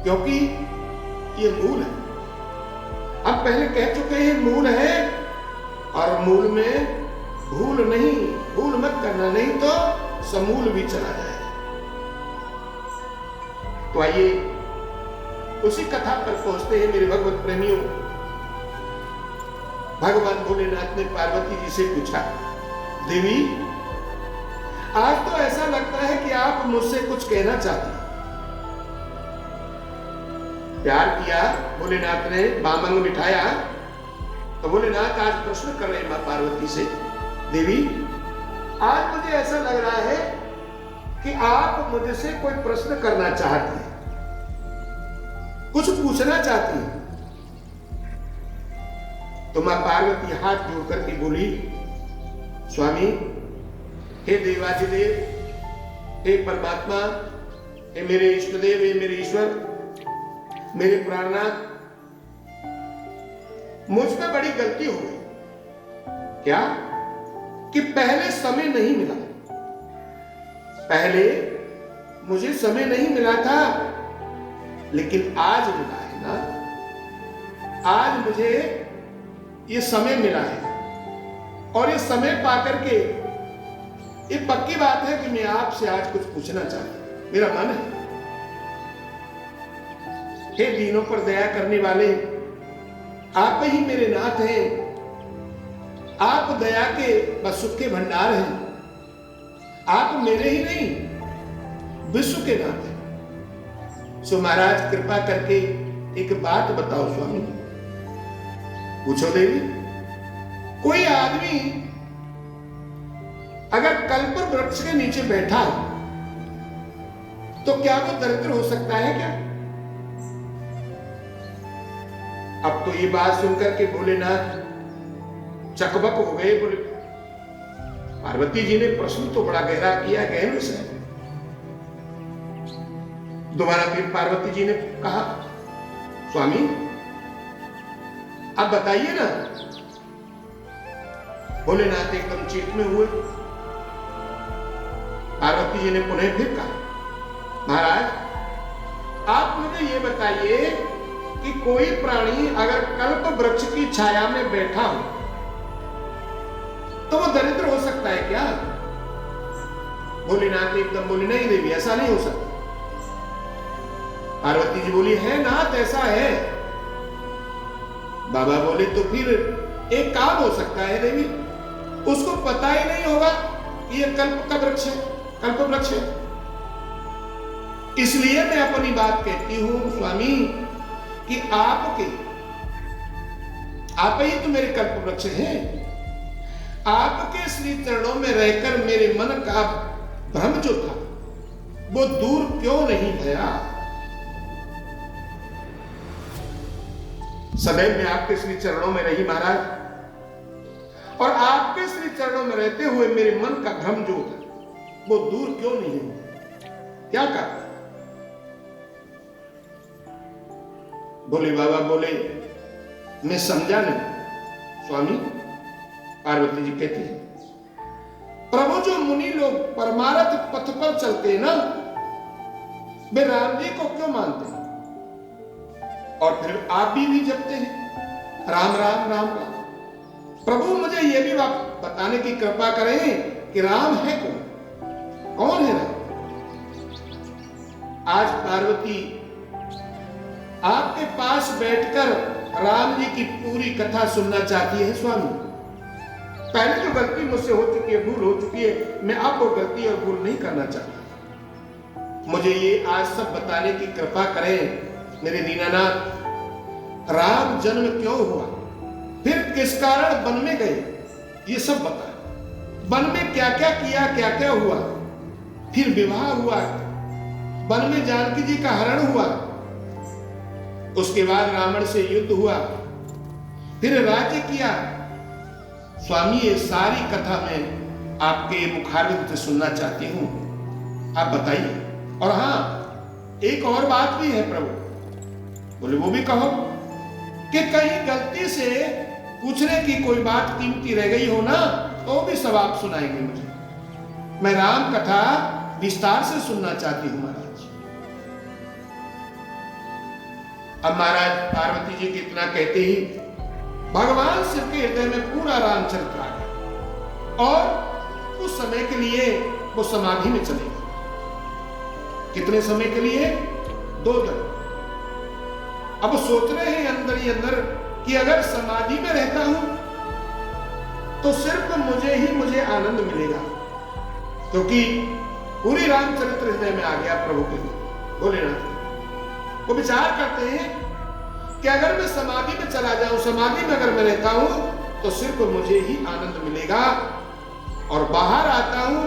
क्योंकि ये मूल है। हम पहले कह चुके हैं मूल है, और मूल में भूल नहीं, भूल मत करना, नहीं तो समूल भी चला जाए। तो आइए उसी कथा पर पहुंचते हैं मेरे भगवत प्रेमियों। भगवान भोलेनाथ ने पार्वती जी से पूछा, देवी आज तो ऐसा लगता है कि आप मुझसे कुछ कहना चाहती हैं। प्यार किया भोलेनाथ ने, बामंग बिठाया, तो भोलेनाथ आज प्रश्न कर रहे मां पार्वती से, देवी आज मुझे ऐसा लग रहा है कि आप मुझसे कोई प्रश्न करना चाहती हैं, कुछ पूछना चाहती हैं। तो मां पार्वती हाथ जोड़ करके बोली, स्वामी, हे देवाधिदेव, हे परमात्मा, हे मेरे इष्टदेव, हे मेरे ईश्वर, मेरे प्राणनाथ, मुझ पे बड़ी गलती हो गई। क्या? कि पहले समय नहीं मिला, पहले मुझे समय नहीं मिला था, लेकिन आज मिला है ना, आज मुझे ये समय मिला है, और ये समय पाकर के ये पक्की बात है कि मैं आपसे आज कुछ पूछना चाहता हूं, मेरा मन है। हे दीनों पर दया करने वाले, आप ही मेरे नाथ हैं, आप दया के बस सुख के भंडार हैं, आप मेरे ही नहीं विश्व के नाथ हैं। सो महाराज कृपा करके एक बात बताओ स्वामी। पूछो देवी। कोई आदमी अगर कल्प वृक्ष के नीचे बैठा हो तो क्या वो दरिद्र हो सकता है क्या? अब तो ये बात सुनकर के भोलेनाथ चकबक हो गए। बोले, पार्वती जी ने प्रश्न तो बड़ा गहरा किया, गहन से। दोबारा फिर पार्वती जी ने कहा, स्वामी आप बताइए ना। भोलेनाथ एकदम चित में हुए। पार्वती जी ने पुनः फिर कहा, महाराज आप मुझे ये बताइए कि कोई प्राणी अगर कल्प वृक्ष की छाया में बैठा हो तो वो दरिद्र हो सकता है क्या? भोलेनाथ एकदम बोले, नहीं देवी ऐसा नहीं हो सकता। पार्वती जी बोली, है नाथ ऐसा है। बाबा बोले, तो फिर एक काम हो सकता है देवी, उसको पता ही नहीं होगा कि ये कल्प का वृक्ष है, कल्प वृक्ष है। इसलिए मैं अपनी बात कहती हूं स्वामी कि आप ही तो मेरे कल्प वृक्ष हैं। आपके श्री चरणों में रहकर मेरे मन का भ्रम जो था वो दूर क्यों नहीं भया? सदैव मैं आपके श्री चरणों में रही महाराज, और आपके श्री चरणों में रहते हुए मेरे मन का भ्रम जो था वो दूर क्यों नहीं हुआ? क्या कहा? बोले बाबा, बोले मैं समझा नहीं। स्वामी, पार्वती जी कहती है, प्रभु जो मुनि लोग परमार्थ पथ पर चलते हैं ना, वे राम जी को क्यों मानते हैं? और फिर आप भी जपते हैं राम राम राम राम। प्रभु मुझे यह भी बताने की कृपा करें कि राम है कौन? कौन है राम? आज पार्वती आपके पास बैठकर राम जी की पूरी कथा सुनना चाहती है। स्वामी, पहले जो गलती मुझसे हो चुकी है, भूल हो चुकी है, मैं अब वो गलती और भूल नहीं करना चाहता। मुझे ये आज सब बताने की कृपा करें मेरे दीनानाथ। राम जन्म क्यों हुआ, फिर किस कारण वन में गए, ये सब बता। वन में क्या क्या किया, क्या क्या हुआ, फिर विवाह हुआ, वन में जानकी जी का हरण हुआ, उसके बाद रावण से युद्ध हुआ, फिर राज्य किया। स्वामी, ये सारी कथा मैं आपके मुखारविंद से सुनना चाहती हूं, आप बताइए। और हां, एक और बात भी है प्रभु। बोले वो भी कहो कि कहीं गलती से पूछने की कोई बात कीमती रह गई हो ना, तो भी सब आप सुनाएंगे मुझे। मैं राम कथा विस्तार से सुनना चाहती हूं महाराज। अब महाराज पार्वती जी की इतना कहते ही भगवान शिव के हृदय में पूरा रामचरित्र आ गया, और उस समय के लिए वो समाधि में चले गए। कितने समय के लिए? 2 दिन। अब सोच रहे हैं अंदर ही अंदर कि अगर समाधि में रहता हूं तो सिर्फ मुझे आनंद मिलेगा, क्योंकि पूरी रामचरित्र हृदय में आ गया प्रभु के लिए भोलेनाथ। वो विचार करते हैं कि अगर मैं समाधि में चला जाऊं, समाधि में अगर मैं रहता हूं तो सिर्फ मुझे ही आनंद मिलेगा, और बाहर आता हूं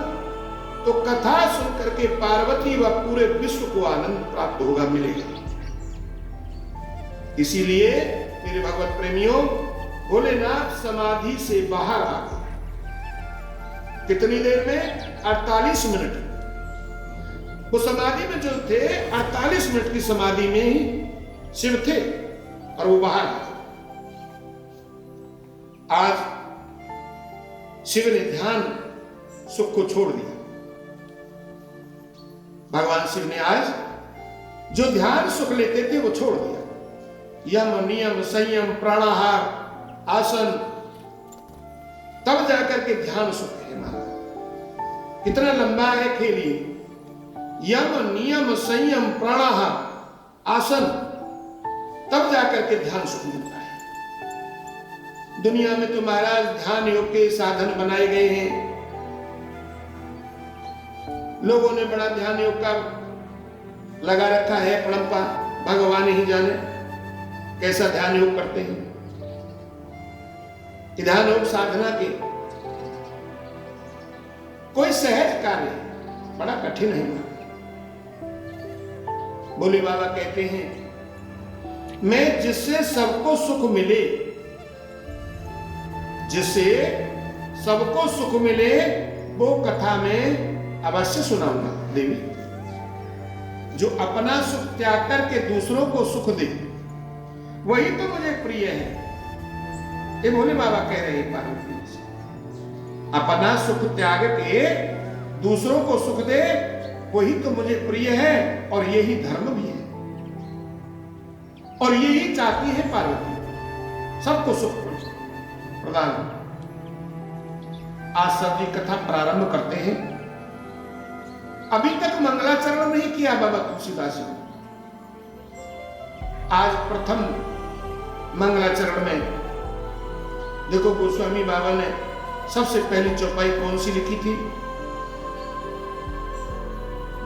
तो कथा सुनकर के पार्वती व पूरे विश्व को आनंद प्राप्त होगा, मिलेगा। इसीलिए मेरे भगवत प्रेमियों, भोलेनाथ समाधि से बाहर आ गए। कितनी देर में? 48 मिनट। वो समाधि में जो थे, 48 मिनट की समाधि में ही शिव थे, और वो बाहर आ गए। आज शिव ने ध्यान सुख को छोड़ दिया। भगवान शिव ने आज जो ध्यान सुख लेते थे वो छोड़ दिया। यम, नियम, संयम, प्राणाहार, आसन, तब जाकर के ध्यान सुख है महाराज। कितना लंबा है खेलिए। यम, नियम, संयम, प्राणाहार, आसन, तब जाकर के ध्यान सुख मिलता है। दुनिया में तो महाराज ध्यान योग के साधन बनाए गए हैं। लोगों ने बड़ा ध्यान योग का लगा रखा है पड़म्पा, भगवान ही जाने कैसा ध्यान योग करते हैं। ध्यान योग साधना के कोई सहज कार्य, बड़ा कठिन है। भोले बाबा कहते हैं, मैं जिससे सबको सुख मिले, जिससे सबको सुख मिले, वो कथा में अवश्य सुनाऊंगा देवी। जो अपना सुख त्याग करके दूसरों को सुख दे, वही तो मुझे प्रिय है। ये भोले बाबा कह रहे हैं पार्वती जी से। अपना सुख त्याग के दूसरों को सुख दे, वही तो मुझे प्रिय है, और यही धर्म भी है, और यही चाहती है पार्वती, सबको सुख प्रदान। आज सभी कथा प्रारंभ करते हैं। अभी तक मंगलाचरण नहीं किया बाबा तुलसीदास जी। आज प्रथम मंगलाचरण में देखो, गोस्वामी बाबा ने सबसे पहली चौपाई कौन सी लिखी थी,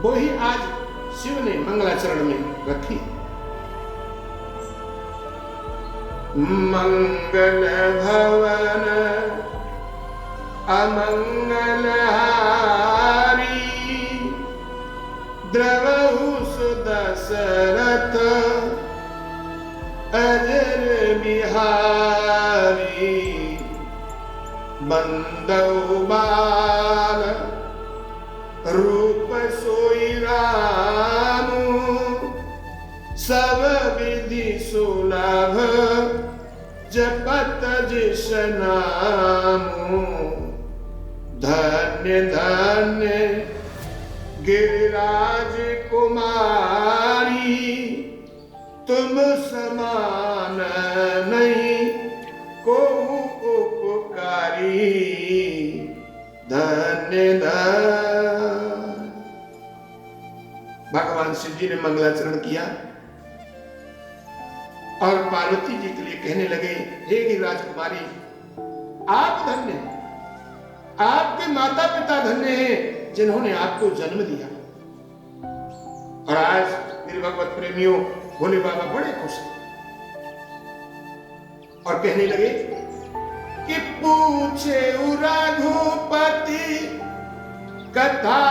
वो ही आज शिव ने मंगलाचरण में रखी। मंगल भवन अमंगल हारी, बिहारी बंदौ बाल रूप सोई राम सब विधि सुलभ जपत जिस नाम धन्य धन्य गिरिराज कुमारी तुम समान नहीं को उपकारी धन्य धन्य। भगवान शिव जी ने मंगलाचरण किया और पार्वती जी के लिए कहने लगे, हे गिरिराज कुमारी आप धन्य हैं, आपके माता पिता धन्य हैं जिन्होंने आपको जन्म दिया। और आज मेरे भगवत प्रेमियों भोले बाबा बड़े खुश हैं और कहने लगे कि पूछे रघुपति कथा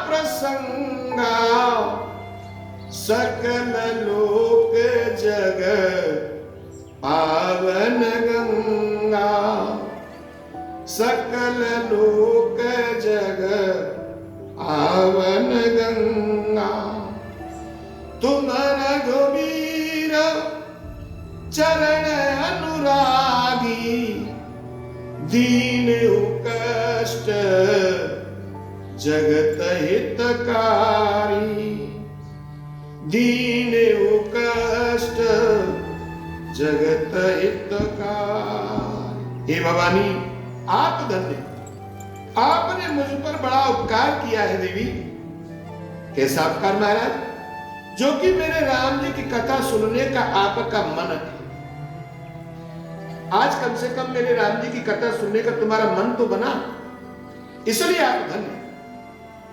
प्रसंगा सकल लोक जग पावन गंगा सकल लोक जग पावन गंगा तुम रघुवीर चरण अनुरागी दीन कष्ट जगत हितकारी दीन कष्ट जगत हितकारी। हे भवानी आप धन्य, आपने मुझ पर बड़ा उपकार किया है देवी। कैसा उपकार महाराज? जो कि मेरे राम जी की कथा सुनने का आपका मन है। आज कम से कम मेरे राम जी की कथा सुनने का तुम्हारा मन तो बना, इसलिए आप धन्य।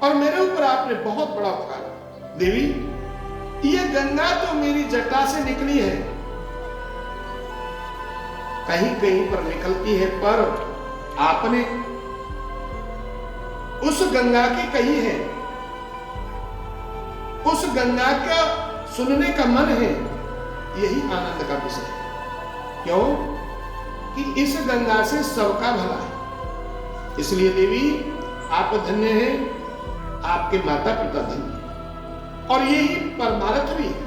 और मेरे ऊपर आपने बहुत बड़ा उपकार। देवी ये गंगा तो मेरी जटा से निकली है, कहीं कहीं पर निकलती है, पर आपने उस गंगा की कही है, उस गंगा का सुनने का मन है, यही आनंद का विषय है। क्यों कि इस गंगा से सबका भला है। इसलिए देवी आप धन्य हैं, आपके माता पिता धन्य, और यही परमार्थ भी है।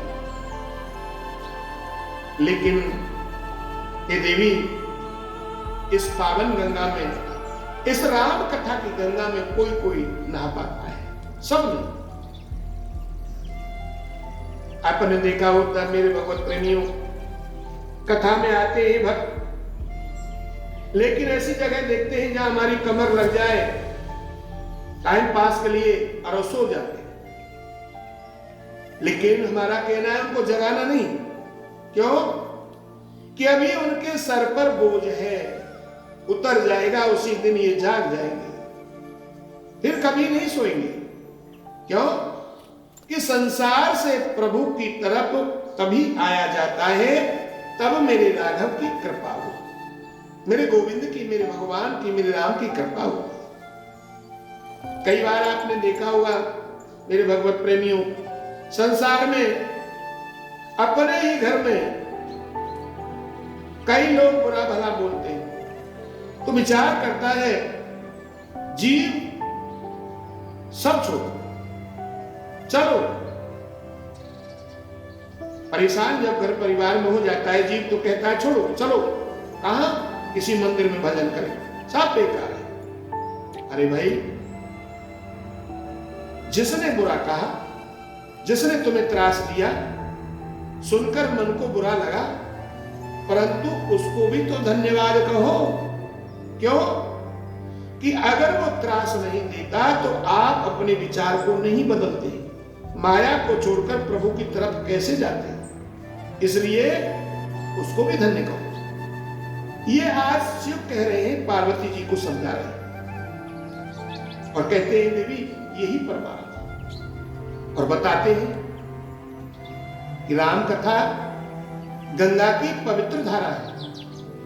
लेकिन ये देवी इस पावन गंगा में, इस राम कथा की गंगा में कोई कोई नहा पाता है, सब नहीं। आपने देखा होता मेरे भगवत प्रेमियों, कथा में आते हैं भक्त, लेकिन ऐसी जगह देखते हैं जहां हमारी कमर लग जाए, टाइम पास के लिए, और सो जाते हैं। लेकिन हमारा कहना है उनको जगाना नहीं। क्यों कि अभी उनके सर पर बोझ है, उतर जाएगा उसी दिन ये जाग जाएंगे, फिर कभी नहीं सोएंगे। क्यों कि संसार से प्रभु की तरफ तभी आया जाता है तब मेरे राघव की कृपा हो, मेरे गोविंद की, मेरे भगवान की, मेरे राम की कृपा हो। कई बार आपने देखा होगा मेरे भगवत प्रेमियों, संसार में अपने ही घर में कई लोग बुरा भला बोलते हैं, तो विचार करता है जीव सब छोड़ो, चलो। परेशान जब घर परिवार में हो जाता है जीव, तो कहता है छोड़ो चलो, कहां? किसी मंदिर में भजन करें, सब बेकार है। अरे भाई, जिसने बुरा कहा, जिसने तुम्हें त्रास दिया, सुनकर मन को बुरा लगा, परंतु उसको भी तो धन्यवाद कहो। क्यों कि अगर वो त्रास नहीं देता तो आप अपने विचार को नहीं बदलते, माया को छोड़कर प्रभु की तरफ कैसे जाते? इसलिए उसको भी धन्य कहो। ये आज शिव कह रहे हैं, पार्वती जी को समझा रहे हैं और कहते हैं देवी यही परमार्थ है। और बताते हैं कि राम कथा गंगा की पवित्र धारा है।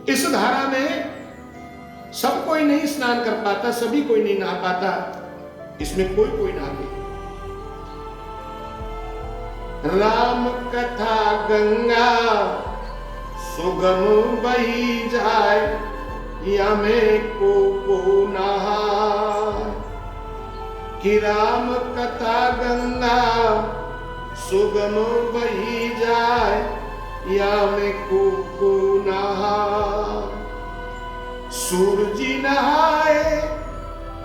इस धारा में सब कोई नहीं स्नान कर पाता, सभी कोई नहीं नहा पाता, इसमें कोई कोई नहाते। राम कथा गंगा सुगम बही जाए यमें को नहाए। कि राम कथा गंगा सुगम बही जाए यमें को नहाए। सूरज जी नहाए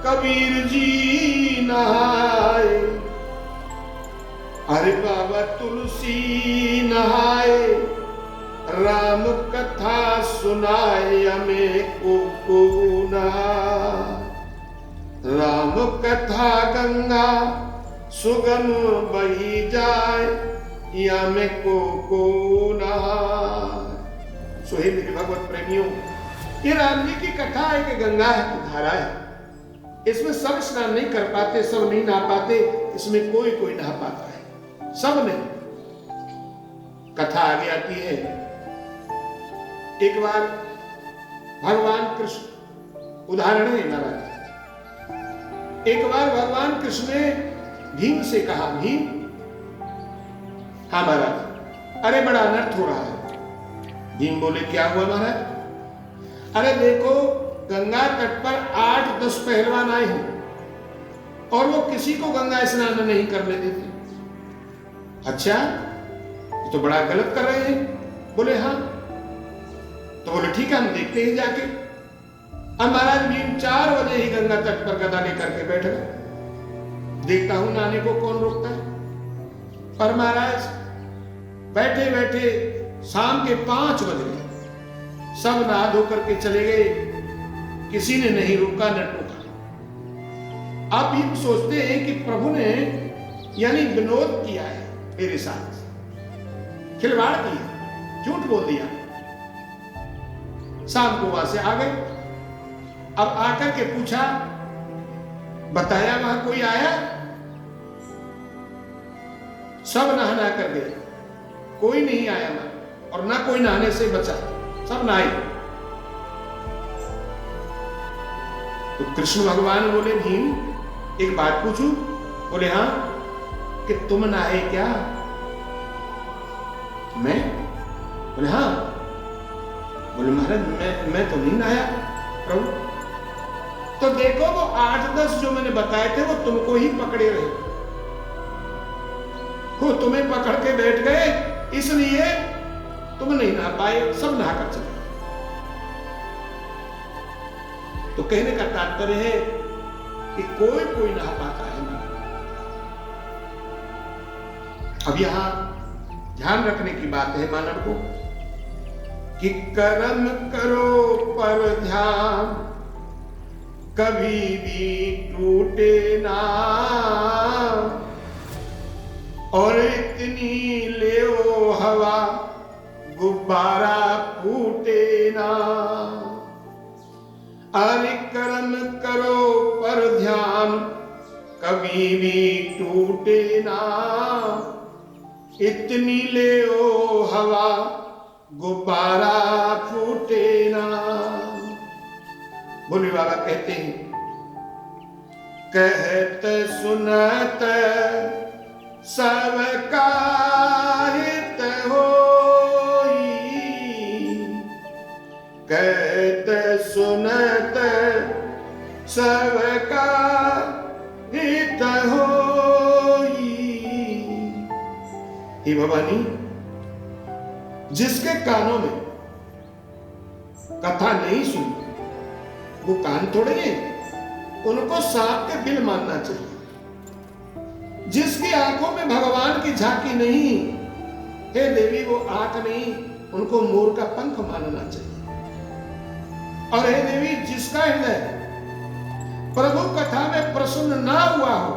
कबीर जी नहाए, अरे बाबा तुलसी नहाए, राम कथा सुनाए हमें को नहाए। राम कथा गंगा सुगम बही जाए यमें को नहाए। सो हे मेरे भगवत प्रेमियों, ये राम जी की कथा है कि गंगा है कि धारा है। इसमें सब स्नान नहीं कर पाते, सब नहीं नहा पाते, इसमें कोई कोई नहा पाता है, सब नहीं। कथा आगे आती है। एक बार भगवान कृष्ण, उदाहरण है महाराज, एक बार भगवान कृष्ण ने भीम से कहा, भीम, हाँ महाराज, अरे बड़ा अनर्थ हो रहा है। भीम बोले क्या हुआ महाराज? अरे देखो गंगा तट पर 8-10 पहलवान आए हैं और वो किसी को गंगा स्नान नहीं करने देते। अच्छा, ये तो बड़ा गलत कर रहे हैं। बोले हाँ। तो बोले ठीक है, हम देखते ही जाके। अब महाराज भीम 4 बजे ही गंगा तट पर गदा लेकर के बैठ गए। देखता हूं नहाने को कौन रोकता है। पर महाराज बैठे बैठे शाम के 5 बजे सब नहा धो करके चले गए, किसी ने नहीं रोका न टोका। आप ये सोचते हैं कि प्रभु ने यानी विनोद किया है मेरे साथ, खिलवाड़ किया, झूठ बोल दिया। शाम को वहां से आ गए। अब आकर के पूछा, बताया वहां कोई आया? सब नहा कर गए, कोई नहीं आया ना, और ना कोई नहाने से बचा, सब नहाए। तो कृष्ण भगवान बोले, भीम एक बात पूछूं? बोले हाँ। कि तुम नहाए क्या? मैं? बोले हाँ। बोले महाराज मैं तो नहीं नहाया प्रभु। तो देखो वो 8-10 जो मैंने बताए थे वो तुमको ही पकड़े रहे, वो तुम्हें पकड़ के बैठ गए, इसलिए तुम नहीं नहा पाए, सब नहा कर चले। तो कहने का तात्पर्य है कि कोई कोई नहा पाता है ना। अब यहां ध्यान रखने की बात है मानव को कि कर्म करो पर ध्यान कभी भी टूटे ना, और इतनी ले हवा गुब्बारा फूटे ना। अरे कर्म करो पर ध्यान कभी भी टूटे ना, इतनी ले हवा गुब्बारा फूटे ना। भोले बाबा कहते हैं, कहत सुनत सबका हित होई, कहत सुनत सबका हित होई। हे भवानी, जिसके कानों में कथा नहीं सुनी वो कान थोड़े हैं, उनको सांप के बिल मानना चाहिए। जिसकी आंखों में भगवान की झांकी नहीं, हे देवी वो आंख नहीं, उनको मोर का पंख मानना चाहिए। और हे देवी, जिसका हृदय प्रभु कथा में प्रसन्न ना हुआ हो,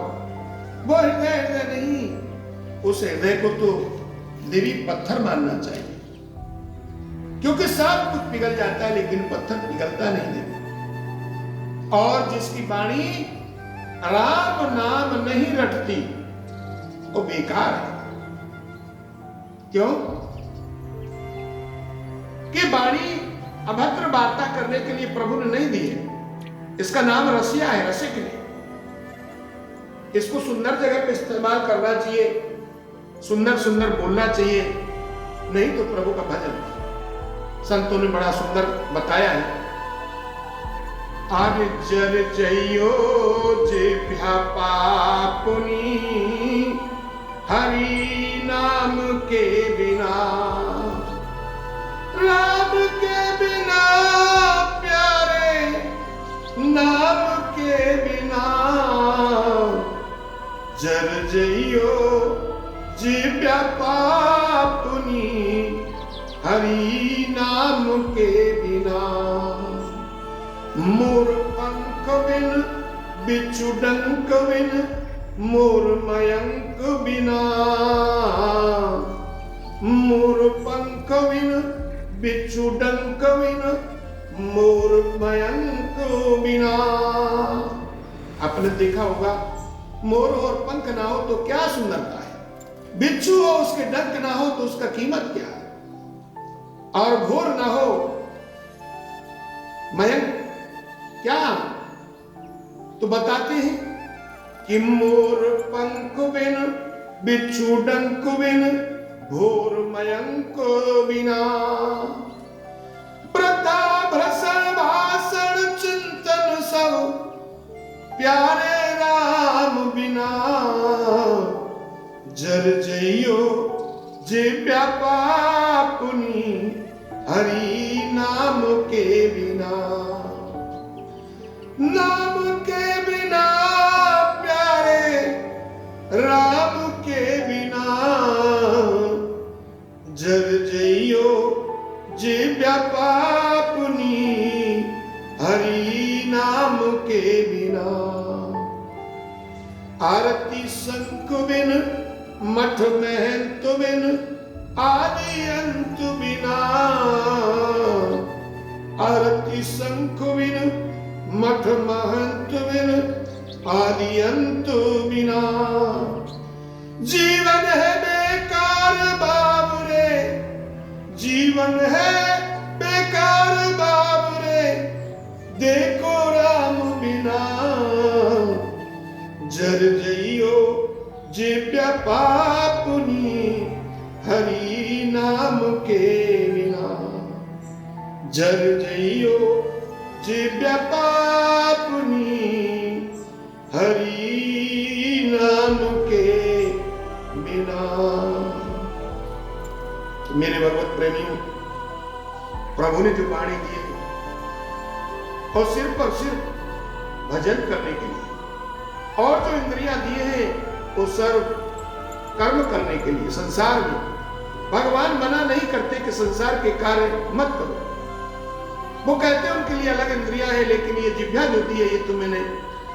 वो हृदय नहीं, उस हृदय को तो देवी पत्थर मानना चाहिए। क्योंकि सब कुछ पिघल जाता है लेकिन पत्थर पिघलता नहीं देवी। और जिसकी वाणी राम नाम नहीं रटती वो बेकार है। क्यों? कि वाणी अभद्र वार्ता करने के लिए प्रभु ने नहीं दी है। इसका नाम रसिया है, रसिक है। इसको सुंदर जगह पे इस्तेमाल करना चाहिए, सुंदर सुंदर बोलना चाहिए, नहीं तो प्रभु का भजन। संतों ने बड़ा सुंदर बताया है। आगे जर जइयो जे पापुनी हरि नाम के बिना, राम के बिना प्यारे नाम के बिना, जर जइयो जे पापुनी हरि नाम के बिना। मोर पंख बिन बिच्छू डंक बिन मोर मयंक बिना, मोर पंख बिन बिच्छू डंक बिन मोर मयंक बिना। आपने देखा होगा मोर और पंख ना हो तो क्या सुंदरता है, बिच्छू हो उसके डंक ना हो तो उसका कीमत क्या है, और घोर ना हो मयंक क्या। तो बताते हैं कि मोर पंख बिन बिच्छू डंक बिन घोर मयंक बिना, प्रता भ्रषण भाषण चिंतन सब प्यारे राम बिना, जर जइयो जे पापुनी हरि नाम के बिना। नाम के बिना प्यारे राम के बिना, जर जइयो जे पापुनी हरि नाम के बिना। आरती शंख बिन मठ महंत बिन आदि अंत बिना, आरती शंख बिन मठ महंत बिन आदि अंत बिना। जीवन है बेकार बाबरे, जीवन है बेकार बाबरे, देखो राम बिना, जर जइयो जे पापुनी हरि नाम के बिना, जर जइयो जे पापुनी हरि नाम के बिना। मेरे भगवत प्रेमियों, प्रभु ने जो वाणी दी है और सिर्फ और सिर्फ भजन करने के लिए, और जो इंद्रियां दिए हैं वो सर्व कर्म करने के लिए। संसार में भगवान मना नहीं करते कि संसार के कार्य मत करो, वो कहते हैं उनके लिए अलग इंद्रियां हैं, लेकिन ये जिह्वा जो दी है ये तो मैंने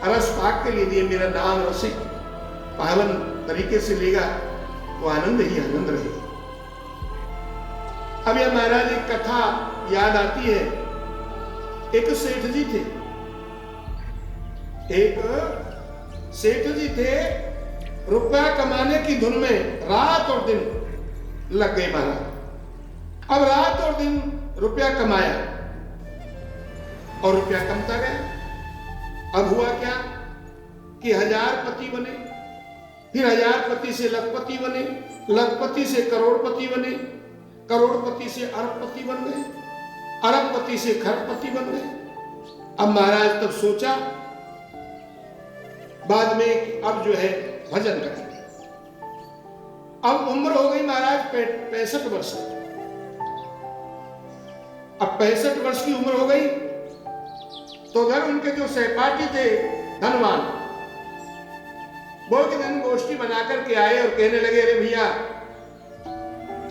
रस पाक के लिए दिए। मेरा नाम रसिक पावन तरीके से लेगा तो आनंद ही आनंद रहेगा। अब यह महाराज एक कथा याद आती है। एक सेठ जी थे, एक सेठ जी थे, रुपया कमाने की धुन में रात और दिन लग गए महाराज। अब रात और दिन रुपया कमाया और रुपया कमता गया। अब हुआ क्या कि हजारपति बने, फिर हजारपति से लखपति बने, लखपति से करोड़पति बने, करोड़पति से अरबपति बन गए, अरबपति से खरबपति बन गए। अब महाराज तब सोचा बाद में अब जो है भजन करेंगे। अब उम्र हो गई महाराज 65 वर्ष। अब 65 वर्ष की उम्र हो गई तो उधर उनके जो सहपाठी थे धनवान, वो एक दिन गोष्ठी बना करके आए और कहने लगे, अरे भैया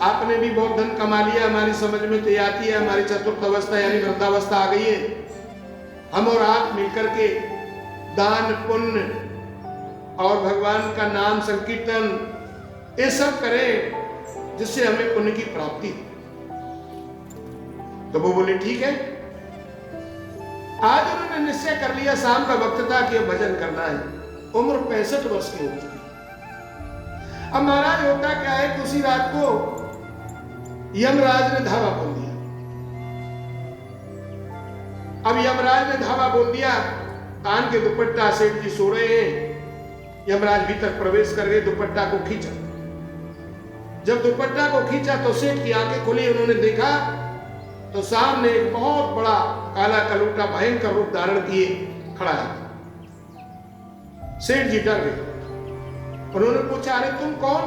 आपने भी बहुत धन कमा लिया, हमारी समझ में तो आती है, हमारी चतुर्थ अवस्था यानी वृद्धावस्था आ गई है, हम और आप मिलकर के दान पुण्य और भगवान का नाम संकीर्तन ये सब करें जिससे हमें पुण्य की प्राप्ति हो। तो वो बोले ठीक है। आज उन्होंने निश्चय कर लिया, शाम का वक्त था कि भजन करना है। उम्र 65 वर्ष की हो चुकी। अब महाराज होता क्या है कि उसी रात को यमराज ने धावा बोल दिया। अब यमराज ने धावा बोल दिया, कान के दुपट्टा सेठ जी सो रहे हैं, यमराज भीतर प्रवेश कर गए, दुपट्टा को खींचा। जब दुपट्टा को खींचा तो सेठ की आंखें खुली, उन्होंने देखा तो सामने एक बहुत बड़ा काला कलूटा भयंकर रूप धारण किए खड़ा है। सेठ जी डर गए। उन्होंने पूछा, अरे तुम कौन?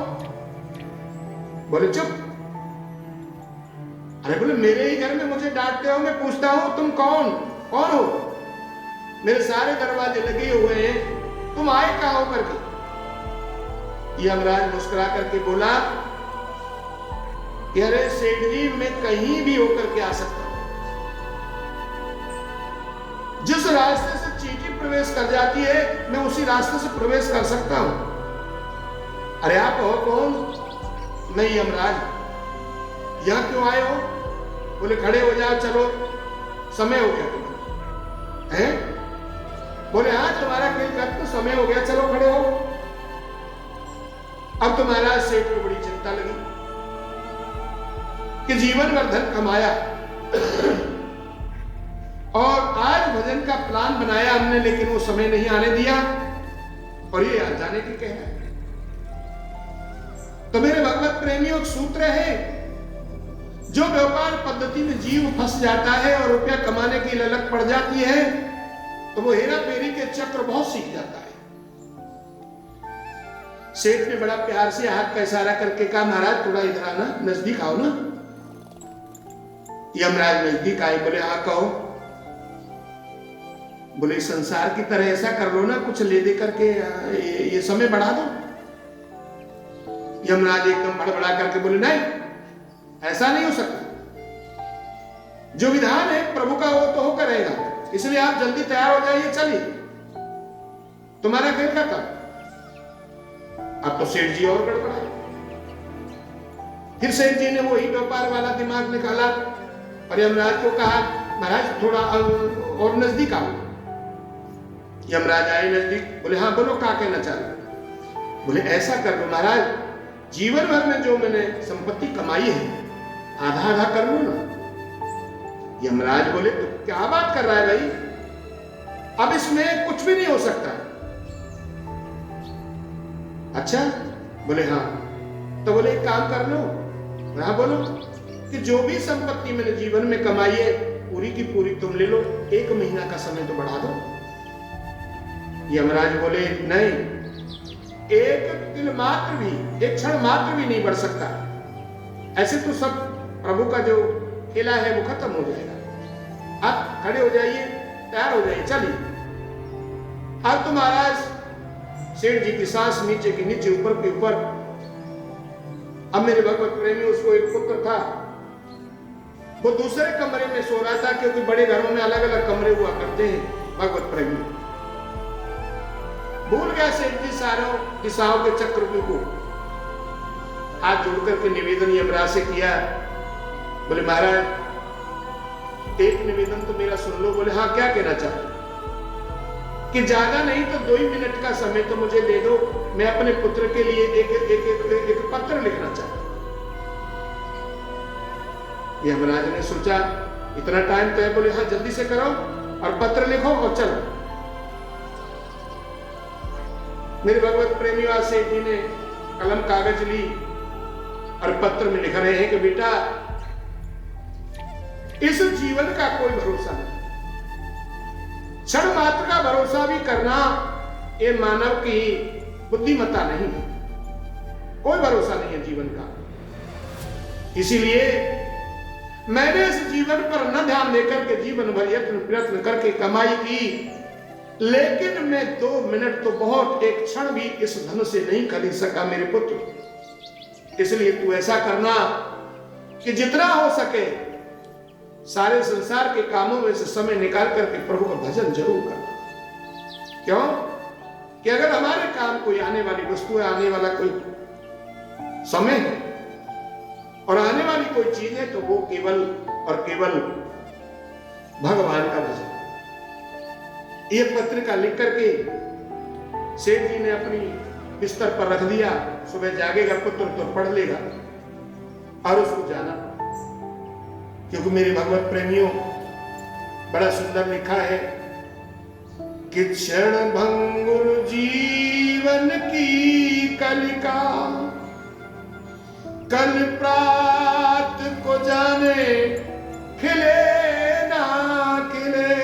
बोले चुप। अरे बोले मेरे ही घर में मुझे डांटते हो, मैं पूछता हूं तुम कौन हो? मेरे सारे दरवाजे लगे हुए हैं, तुम आए कहां होकर के? यमराज मुस्कुरा करके बोला कि अरे सेठ जी, मैं कहीं भी होकर के आ सकता हूं। जिस रास्ते से चींटी प्रवेश कर जाती है, मैं उसी रास्ते से प्रवेश कर सकता हूं। अरे आप हो कौन? मैं यमराज। यहां क्यों आए हो? बोले खड़े हो जाओ, चलो समय हो गया तुम्हारा। हैं? बोले हाँ, तुम्हारा खेल खत्म, तो समय हो गया, चलो खड़े हो। अब तुम्हारा सेठ को बड़ी चिंता लगी कि जीवन भर धन कमाया और आज भजन का प्लान बनाया हमने, लेकिन वो समय नहीं आने दिया और ये आ जाने की कह रहा है। तो मेरे भगवत प्रेमियों, सूत्र है, जो व्यापार पद्धति में जीव फंस जाता है और रुपया कमाने की ललक पड़ जाती है, तो वो हेरा फेरी के चक्र बहुत सीख जाता है। सेठ ने बड़ा प्यार से हाथ का इशारा करके कहा, महाराज थोड़ा इधर आना, नजदीक आओ ना। यमराज नजदीक आए। बोले हाँ कहो। बोले संसार की तरह ऐसा कर लो ना, कुछ ले दे करके ये समय बढ़ा दो। यमराज एकदम बड़बड़ा करके बोले नहीं, ऐसा नहीं हो सकता। जो विधान है प्रभु का वो तो होकर रहेगा, इसलिए आप जल्दी तैयार हो जाइए, चलिए तुम्हारा खेल खत्म। अब तो सेठ जी और गड़बड़ाए। फिर सेठ जी ने वही व्यापार वाला दिमाग निकाला और यमराज को कहा, महाराज थोड़ा और नजदीक आओ। यमराज आए नजदीक। बोले हाँ बोलो, क्या कहना चाह रहे? बोले ऐसा कर लो महाराज, जीवन भर में जो मैंने संपत्ति कमाई है, आधा आधा कर लो ना। यमराज बोले तो क्या बात कर रहा है भाई, अब इसमें कुछ भी नहीं हो सकता। अच्छा? बोले हाँ। तो बोले एक काम कर लो। हाँ बोलो। कि जो भी संपत्ति मैंने जीवन में कमाई है, पूरी की पूरी तुम ले लो, 1 महीना का समय तो बढ़ा दो। यमराज बोले नहीं, एक तिल मात्र भी, एक क्षण मात्र भी नहीं बढ़ सकता। ऐसे तो सब प्रभु का जो खेला है वो खत्म हो जाएगा। आप खड़े हो जाइए, तैयार हो जाइए, चलिए। अब तो महाराज सेठ जी की सांस नीचे की नीचे, ऊपर के ऊपर। अब मेरे भगवत प्रेमी, उसको एक पुत्र था, वो दूसरे कमरे में सो रहा था, क्योंकि बड़े घरों में अलग अलग कमरे हुआ करते हैं। भगवत प्रेमी भूल गया सेठ जी सारों दिशाओं के चक्र को। हाथ जोड़ करके निवेदन यमराज से किया। बोले महाराज एक निवेदन तो मेरा सुन लो। बोले हाँ क्या कहना चाहते? कि ज्यादा नहीं तो 2 ही मिनट का समय तो मुझे दे दो, मैं अपने पुत्र के लिए एक पत्र लिखना चाहता हूं। यमराज ने सोचा इतना टाइम तो है। बोले हाँ जल्दी से करो और पत्र लिखो और चलो। मेरे भगवत प्रेमियों, सेठ जी ने कलम कागज ली और पत्र में लिख रहे हैं कि बेटा, इस जीवन का कोई भरोसा नहीं, क्षण मात्र का भरोसा भी करना ये मानव की बुद्धिमत्ता नहीं है। कोई भरोसा नहीं है जीवन का। इसीलिए मैंने इस जीवन पर न ध्यान देकर के जीवन भर यत्न प्रयत्न करके कमाई की, लेकिन मैं 2 मिनट तो बहुत, एक क्षण भी इस धन से नहीं खरीद सका मेरे पुत्र। इसलिए तू ऐसा करना कि जितना हो सके सारे संसार के कामों में से समय निकाल करके प्रभु का भजन जरूर करना। क्यों? कि अगर हमारे काम कोई आने वाली वस्तु है, आने वाला कोई समय है और आने वाली कोई चीज है, तो वो केवल और केवल भगवान का भजन। ये पत्रिका लिख करके सेठ जी ने अपनी बिस्तर पर रख दिया। सुबह जागेगा पुत्र तो पढ़ लेगा और उसको जाना। क्योंकि मेरे भगवत प्रेमियों, बड़ा सुंदर लिखा है कि क्षण भंगुर जीवन की कलिका, कल प्रात को जाने खिले ना खिले,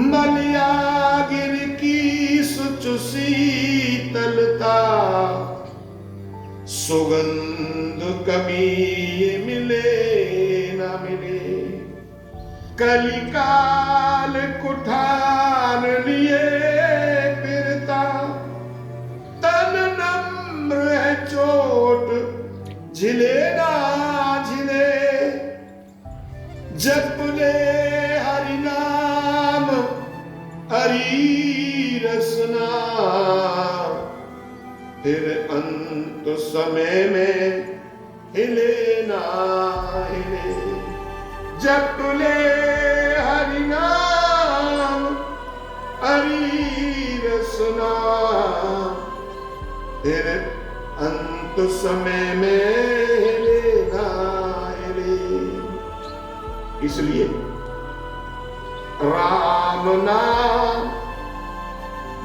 मलियागिर की सुच शीतलता, सुगंध कभी ये मिले ना मिले। कलिकाल कुठार लिए फिरता, तन नम्र है चोट झिले ना झिले। जप ले हरि नाम हरि रसना, फिर अंत समय में हिले ना हिले। जप ले हरि नाम हरि रसना, फिर अंत समय में हिले ना हिले। इसलिए राम नाम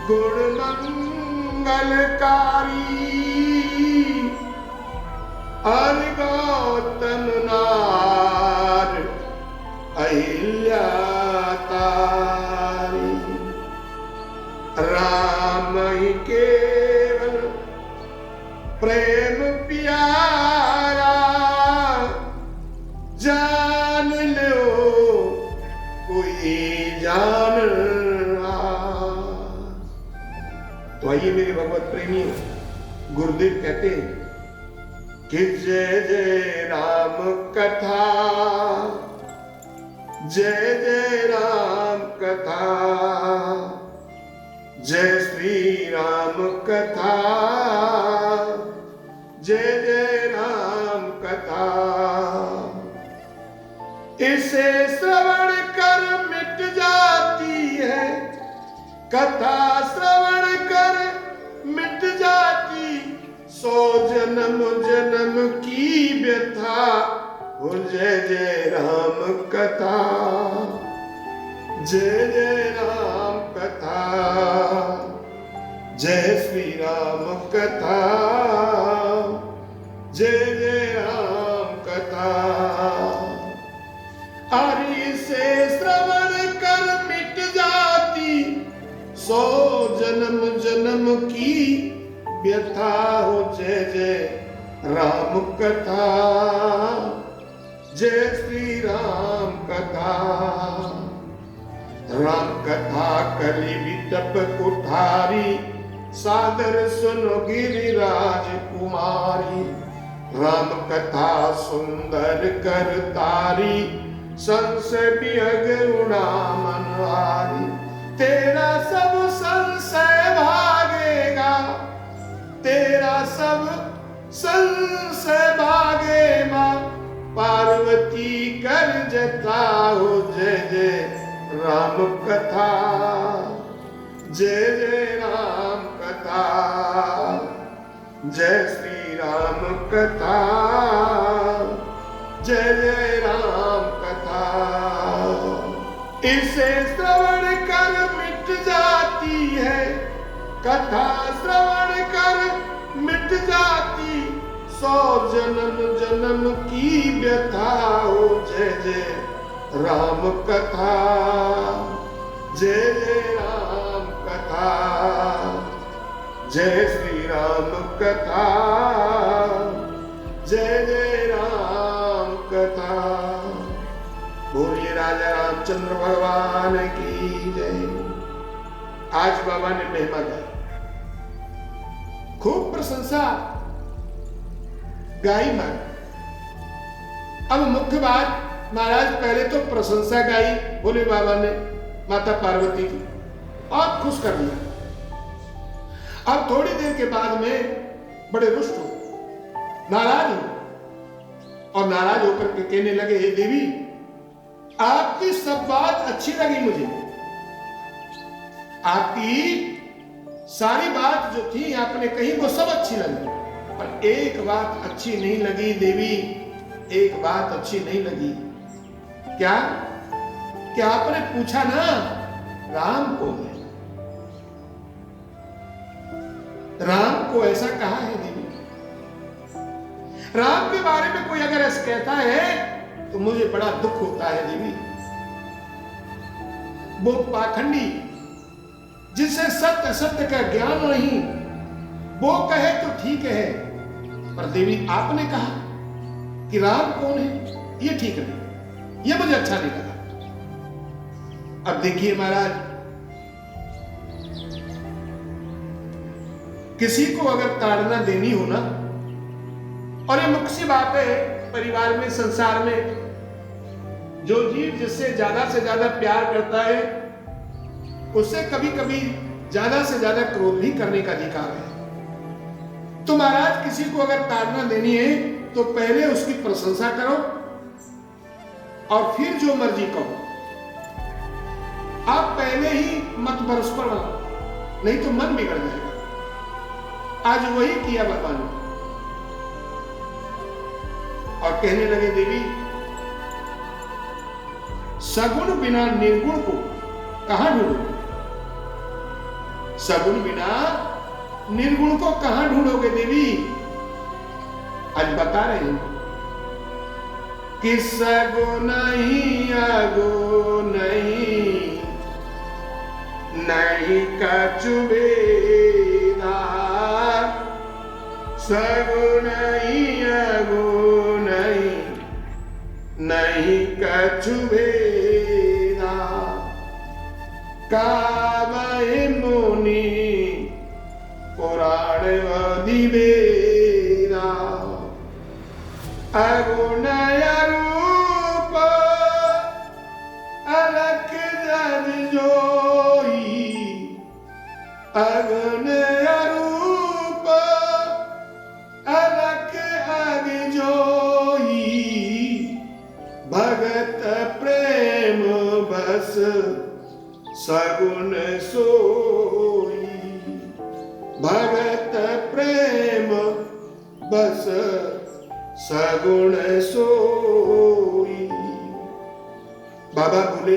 गुण मंगलकारी, हरि गौतम नार अहिल्या तारी। राम ही केवल प्रेम प्यारा, जान लो कोई जान रहा। तो आइए मेरे भगवत प्रेमी, गुरुदेव कहते हैं कि जय जय राम कथा, जय जय राम कथा, जय श्री राम कथा, जय जय राम कथा। इसे श्रवण कर मिट जाती है कथा, श्रवण कर मिट जाती 100 जन्म जन्म की व्यथा। हो जय जय राम कथा, जय जय राम कथा, जय श्री राम कथा, जय जय राम कथा। हरि से श्रवण कर मिट जाती 100 जन्म जन्म की व्यथा। हो जय जय राम कथा, जय श्री राम कथा। राम कथा कली विटप कुठारी, सादर सुनो गिरिराज कुमारी। राम कथा सुंदर कर तारी, संशय विहग उड़ा मनहारी। तेरा सब संशय भागेगा, तेरा सब संशय भागे मां पार्वती कर जता। हो जय जय राम कथा, जय जय राम कथा, जय श्री राम कथा, जय जय राम कथा। इसे श्रवण कर मिट जाती है कथा, श्रवण कर मिट जाती 100 जन्म जन्म की व्यथा। हो जय जय राम कथा, जय जय राम कथा, जय श्री राम कथा, जय जय राम कथा। बोलिए राजा रामचंद्र भगवान की जय। आज बाबा ने महिमा गाई, खूब प्रशंसा गाई मां। अब मुख्य बात, महाराज पहले तो प्रशंसा गाई भोले बाबा ने माता पार्वती की और खुश कर दिया। अब थोड़ी देर के बाद में बड़े रुष्ट हो, नाराज हो, और नाराज होकर के कहने लगे, हे देवी आपकी सब बात अच्छी लगी मुझे, आपकी सारी बात जो थी आपने कही वो सब अच्छी लगी, पर एक बात अच्छी नहीं लगी देवी, एक बात अच्छी नहीं लगी। क्या? कि आपने पूछा ना राम को है, राम को ऐसा कहा है देवी। राम के बारे में कोई अगर ऐसा कहता है तो मुझे बड़ा दुख होता है देवी। वो पाखंडी जिसे सत्य असत्य का ज्ञान नहीं, वो कहे तो ठीक है, पर देवी आपने कहा कि राम कौन है, ये ठीक नहीं, ये मुझे अच्छा नहीं लगा। अब देखिए महाराज, किसी को अगर ताड़ना देनी हो ना, और ये मुख्य सी बात है परिवार में, संसार में, जो जीव जिससे ज्यादा से ज्यादा प्यार करता है उससे कभी कभी ज्यादा से ज्यादा क्रोध भी करने का अधिकार है। तो महाराज किसी को अगर ताड़ना देनी है तो पहले उसकी प्रशंसा करो और फिर जो मर्जी कहो। आप पहले ही मत बरस पड़ो, नहीं तो मन बिगड़ जाएगा। आज वही किया भगवान ने, और कहने लगे देवी सगुण बिना निर्गुण को कहां ढूंढो, सगुण बिना निर्गुण को कहां ढूंढोगे देवी। आज बता रहे हैं कि सगुण नहीं अगुण नहीं, नहीं कछु भेदा, सगुण नहीं अगुण नहीं, नहीं कछु भेदा, कामहि मुनि पुराण अधिवेदा, अगुण रूप अलख जग जोई, अगुण रूप अलख अग जोई, भगत प्रेम बस सगुण सोई, भगत प्रेम बस सगुण सोई। बाबा बोले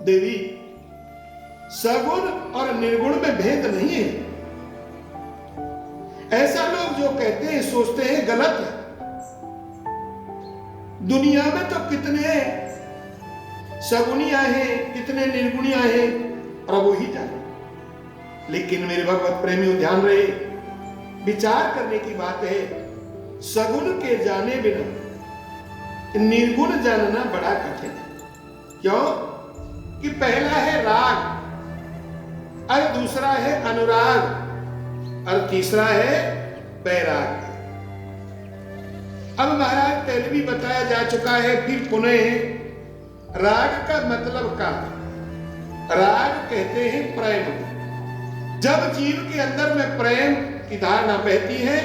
देवी सगुण और निर्गुण में भेद नहीं है। ऐसा लोग जो कहते हैं सोचते हैं गलत है। दुनिया में तो कितने सगुनिया हैं, कितने निर्गुणिया हैं, प्रभु ही जाने। लेकिन मेरे भगवत प्रेमियों ध्यान रहे, विचार करने की बात है, सगुण के जाने बिना निर्गुण जानना बड़ा कठिन है। क्यों कि पहला है राग, और दूसरा है अनुराग, और तीसरा है बैराग। अब महाराज पहले भी बताया जा चुका है, फिर पुनः राग का मतलब का, राग कहते हैं प्रेम। जब जीव के अंदर में प्रेम की धारणा बहती है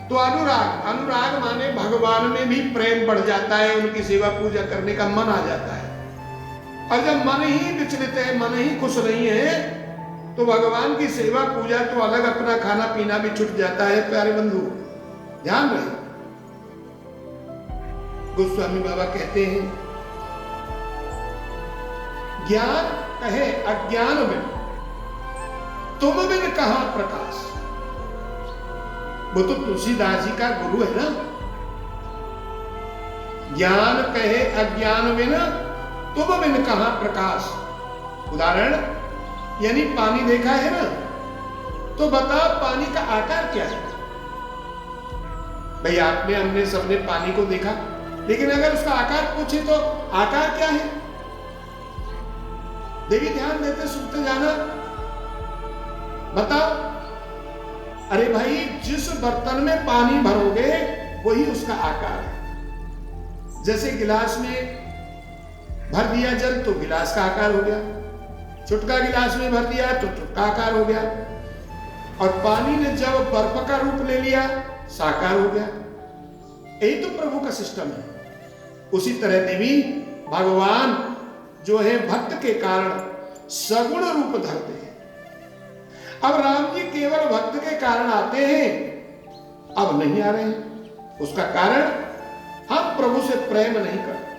तो अनुराग, अनुराग माने भगवान में भी प्रेम बढ़ जाता है, उनकी सेवा पूजा करने का मन आ जाता है। और जब मन ही विचलित है, मन ही खुश नहीं है, तो भगवान की सेवा पूजा तो अलग, अपना खाना पीना भी छूट जाता है। प्यारे बंधु ध्यान रहे, गोस्वामी बाबा कहते हैं ज्ञान कहे अज्ञान बिन, तुम बिन कहां प्रकाश। वो तो तुलसीदास जी का गुरु है ना। ज्ञान कहे अज्ञान बिन, तुम बिन कहां प्रकाश। उदाहरण यानी पानी देखा है ना, तो बताओ पानी का आकार क्या है। भाई आपने, हमने, सबने पानी को देखा, लेकिन अगर उसका आकार पूछे तो आकार क्या है। देवी ध्यान देते सुनते जाना, बताओ। अरे भाई जिस बर्तन में पानी भरोगे वही उसका आकार है। जैसे गिलास में भर दिया जल तो गिलास का आकार हो गया, चुटका गिलास में भर दिया तो चुटका आकार हो गया, और पानी ने जब बर्फ का रूप ले लिया साकार हो गया। यही तो प्रभु का सिस्टम है। उसी तरह देवी भगवान जो है भक्त के कारण सगुण रूप धरते हैं। अब राम जी केवल भक्त के कारण आते हैं, अब नहीं आ रहे हैं। उसका कारण हम प्रभु से प्रेम नहीं करते,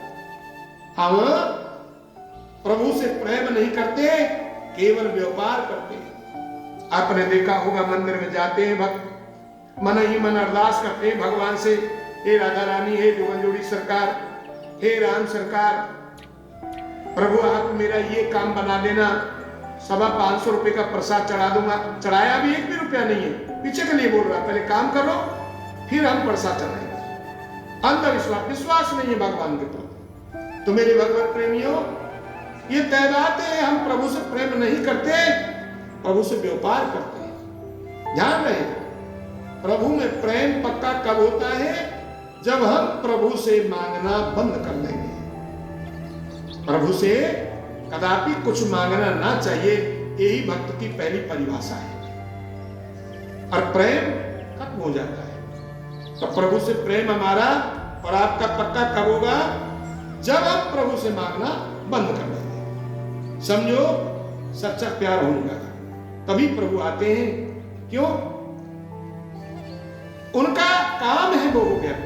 हम प्रभु से प्रेम नहीं करते, केवल व्यापार करते हैं। आपने देखा होगा मंदिर में जाते हैं भक्त, मन ही मन अरदास करते हैं भगवान से हे राधा रानी, हे जोगन जोड़ी सरकार, हे राम सरकार, प्रभु आप मेरा ये काम बना देना, 550 रुपए का प्रसाद चढ़ा दूंगा। चढ़ाया भी 1 भी रुपया नहीं है, पीछे के लिए बोल रहा, पहले काम करो फिर हम प्रसाद चढ़ाएंगे। अंधविश्वास, विश्वास नहीं है भगवान के प्रति। तो मेरे भगवत प्रेमियों, ये तय बात है, हम प्रभु से प्रेम नहीं करते, प्रभु से व्यापार करते हैं। ध्यान रहे, प्रभु में प्रेम पक्का कब होता है? जब हम प्रभु से मांगना बंद कर देंगे। प्रभु से कदापि कुछ मांगना ना चाहिए, यही भक्त की पहली परिभाषा है। और प्रेम खत्म हो जाता है। तो प्रभु से प्रेम हमारा और आपका पक्का कब होगा? जब हम प्रभु से मांगना बंद कर देंगे। समझो, सच्चा प्यार होगा, तभी प्रभु आते हैं। क्यों? उनका काम है वो हो गया।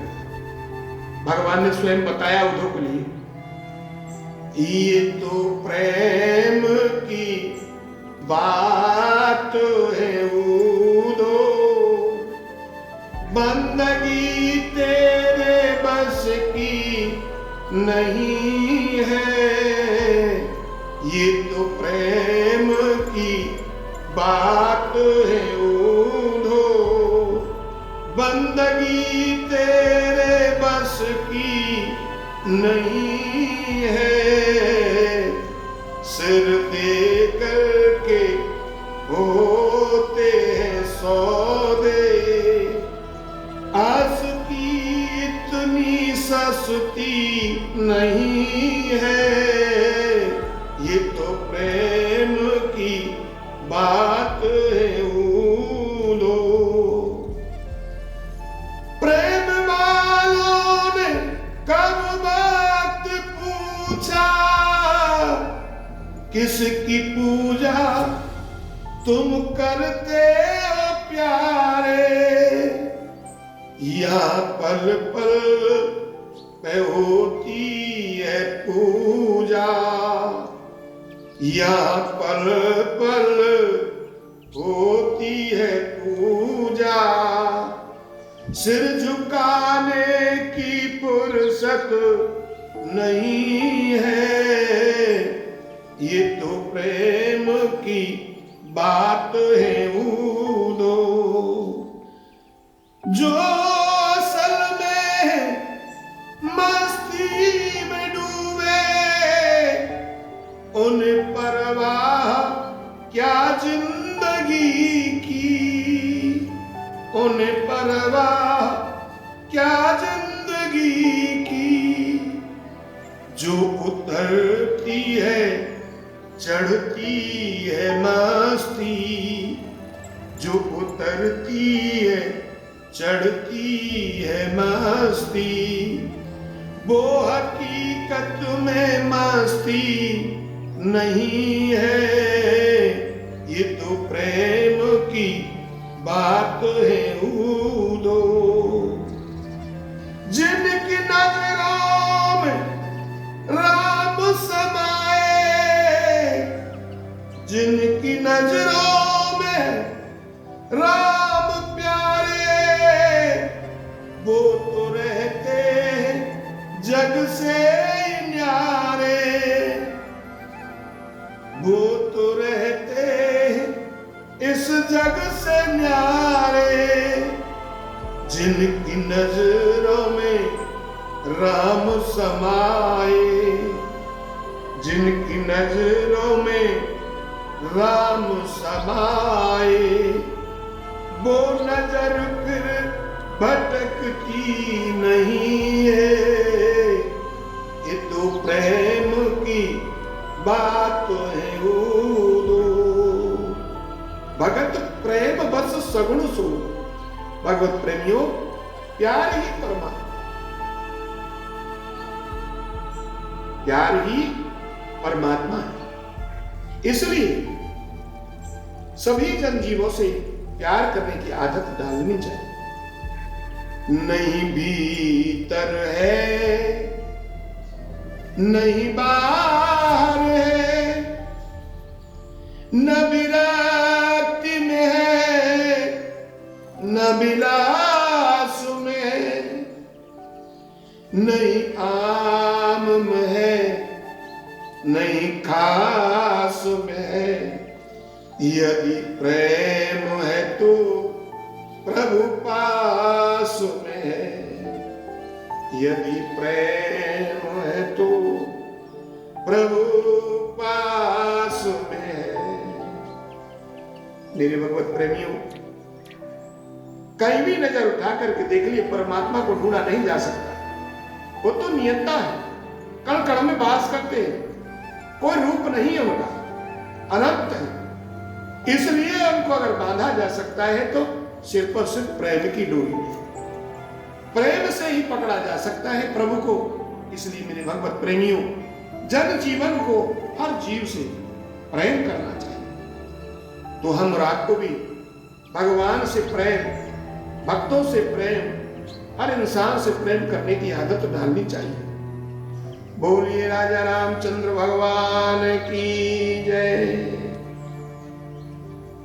भगवान ने स्वयं बताया उद्धव के लिए, ये तो प्रेम की बात है उद्धव, बंदगी तेरे बस की नहीं है। ये तो प्रेम की बात है उद्धव, बंदगी तेरे बस की नहीं है। सिर दे करके होते हैं सौदे, आस की इतनी सस्ती नहीं है। ये तो प्रेम की बात है उद्धव। प्रेम वालों ने कब वक्त पूछा, किसकी पूजा तुम करते हो प्यारे। या पल पल पे होती है पूजा, या पल पल होती है पूजा। सिर झुकाने की फुर्सत नहीं है। ये तो प्रेम की बात है उद्धव। जो असल में मस्ती में डूबे, उन्हें परवाह क्या जिंदगी की, उन्हें परवाह क्या जिंदगी की। जो उतरती है चढ़ती है मस्ती, जो उतरती है चढ़ती है मस्ती। वो हकीकत में मस्ती नहीं है। ये तो प्रेम की बात है उद्धव। जिनकी नजरों में राम समाए, जिनकी नजरों में राम प्यारे, वो तो रहते हैं जग से न्यारे। वो तो रहते हैं इस जग से न्यारे। जिनकी नजरों में राम समाए, जिनकी नजरों में राम समाए, वो नजर फिर भटकती नहीं है। ये तो प्रेम की बात है उद्धव। भगत प्रेम बस सगुण सो। भगवत प्रेमियों, प्यार ही परमात्मा, प्यार ही परमात्मा है। इसलिए सभी जनजीवों से प्यार करने की आदत डालनी चाहिए। नहीं भीतर है नहीं बाहर है, न विरक्ति में है न विलास में। यदि प्रेम है तो प्रभु पास में है, यदि प्रेम है तो प्रभु पास में है। मेरे भगवत प्रेमियों, कहीं भी नजर उठा करके देख लिए, परमात्मा को ढूंढा नहीं जा सकता। वो तो नियंता है, कण कण में वास करते हैं, कोई रूप नहीं है उनका, अनंत है। इसलिए उनको अगर बांधा जा सकता है तो सिर पर सिर्फ प्रेम की डोरी में, प्रेम से ही पकड़ा जा सकता है प्रभु को। इसलिए मेरे भगवत प्रेमियों, जन जीवन को हर जीव से प्रेम करना चाहिए। तो हम रात को भी भगवान से प्रेम, भक्तों से प्रेम, हर इंसान से प्रेम करने की आदत डालनी चाहिए। बोलिए राजा रामचंद्र भगवान की जय।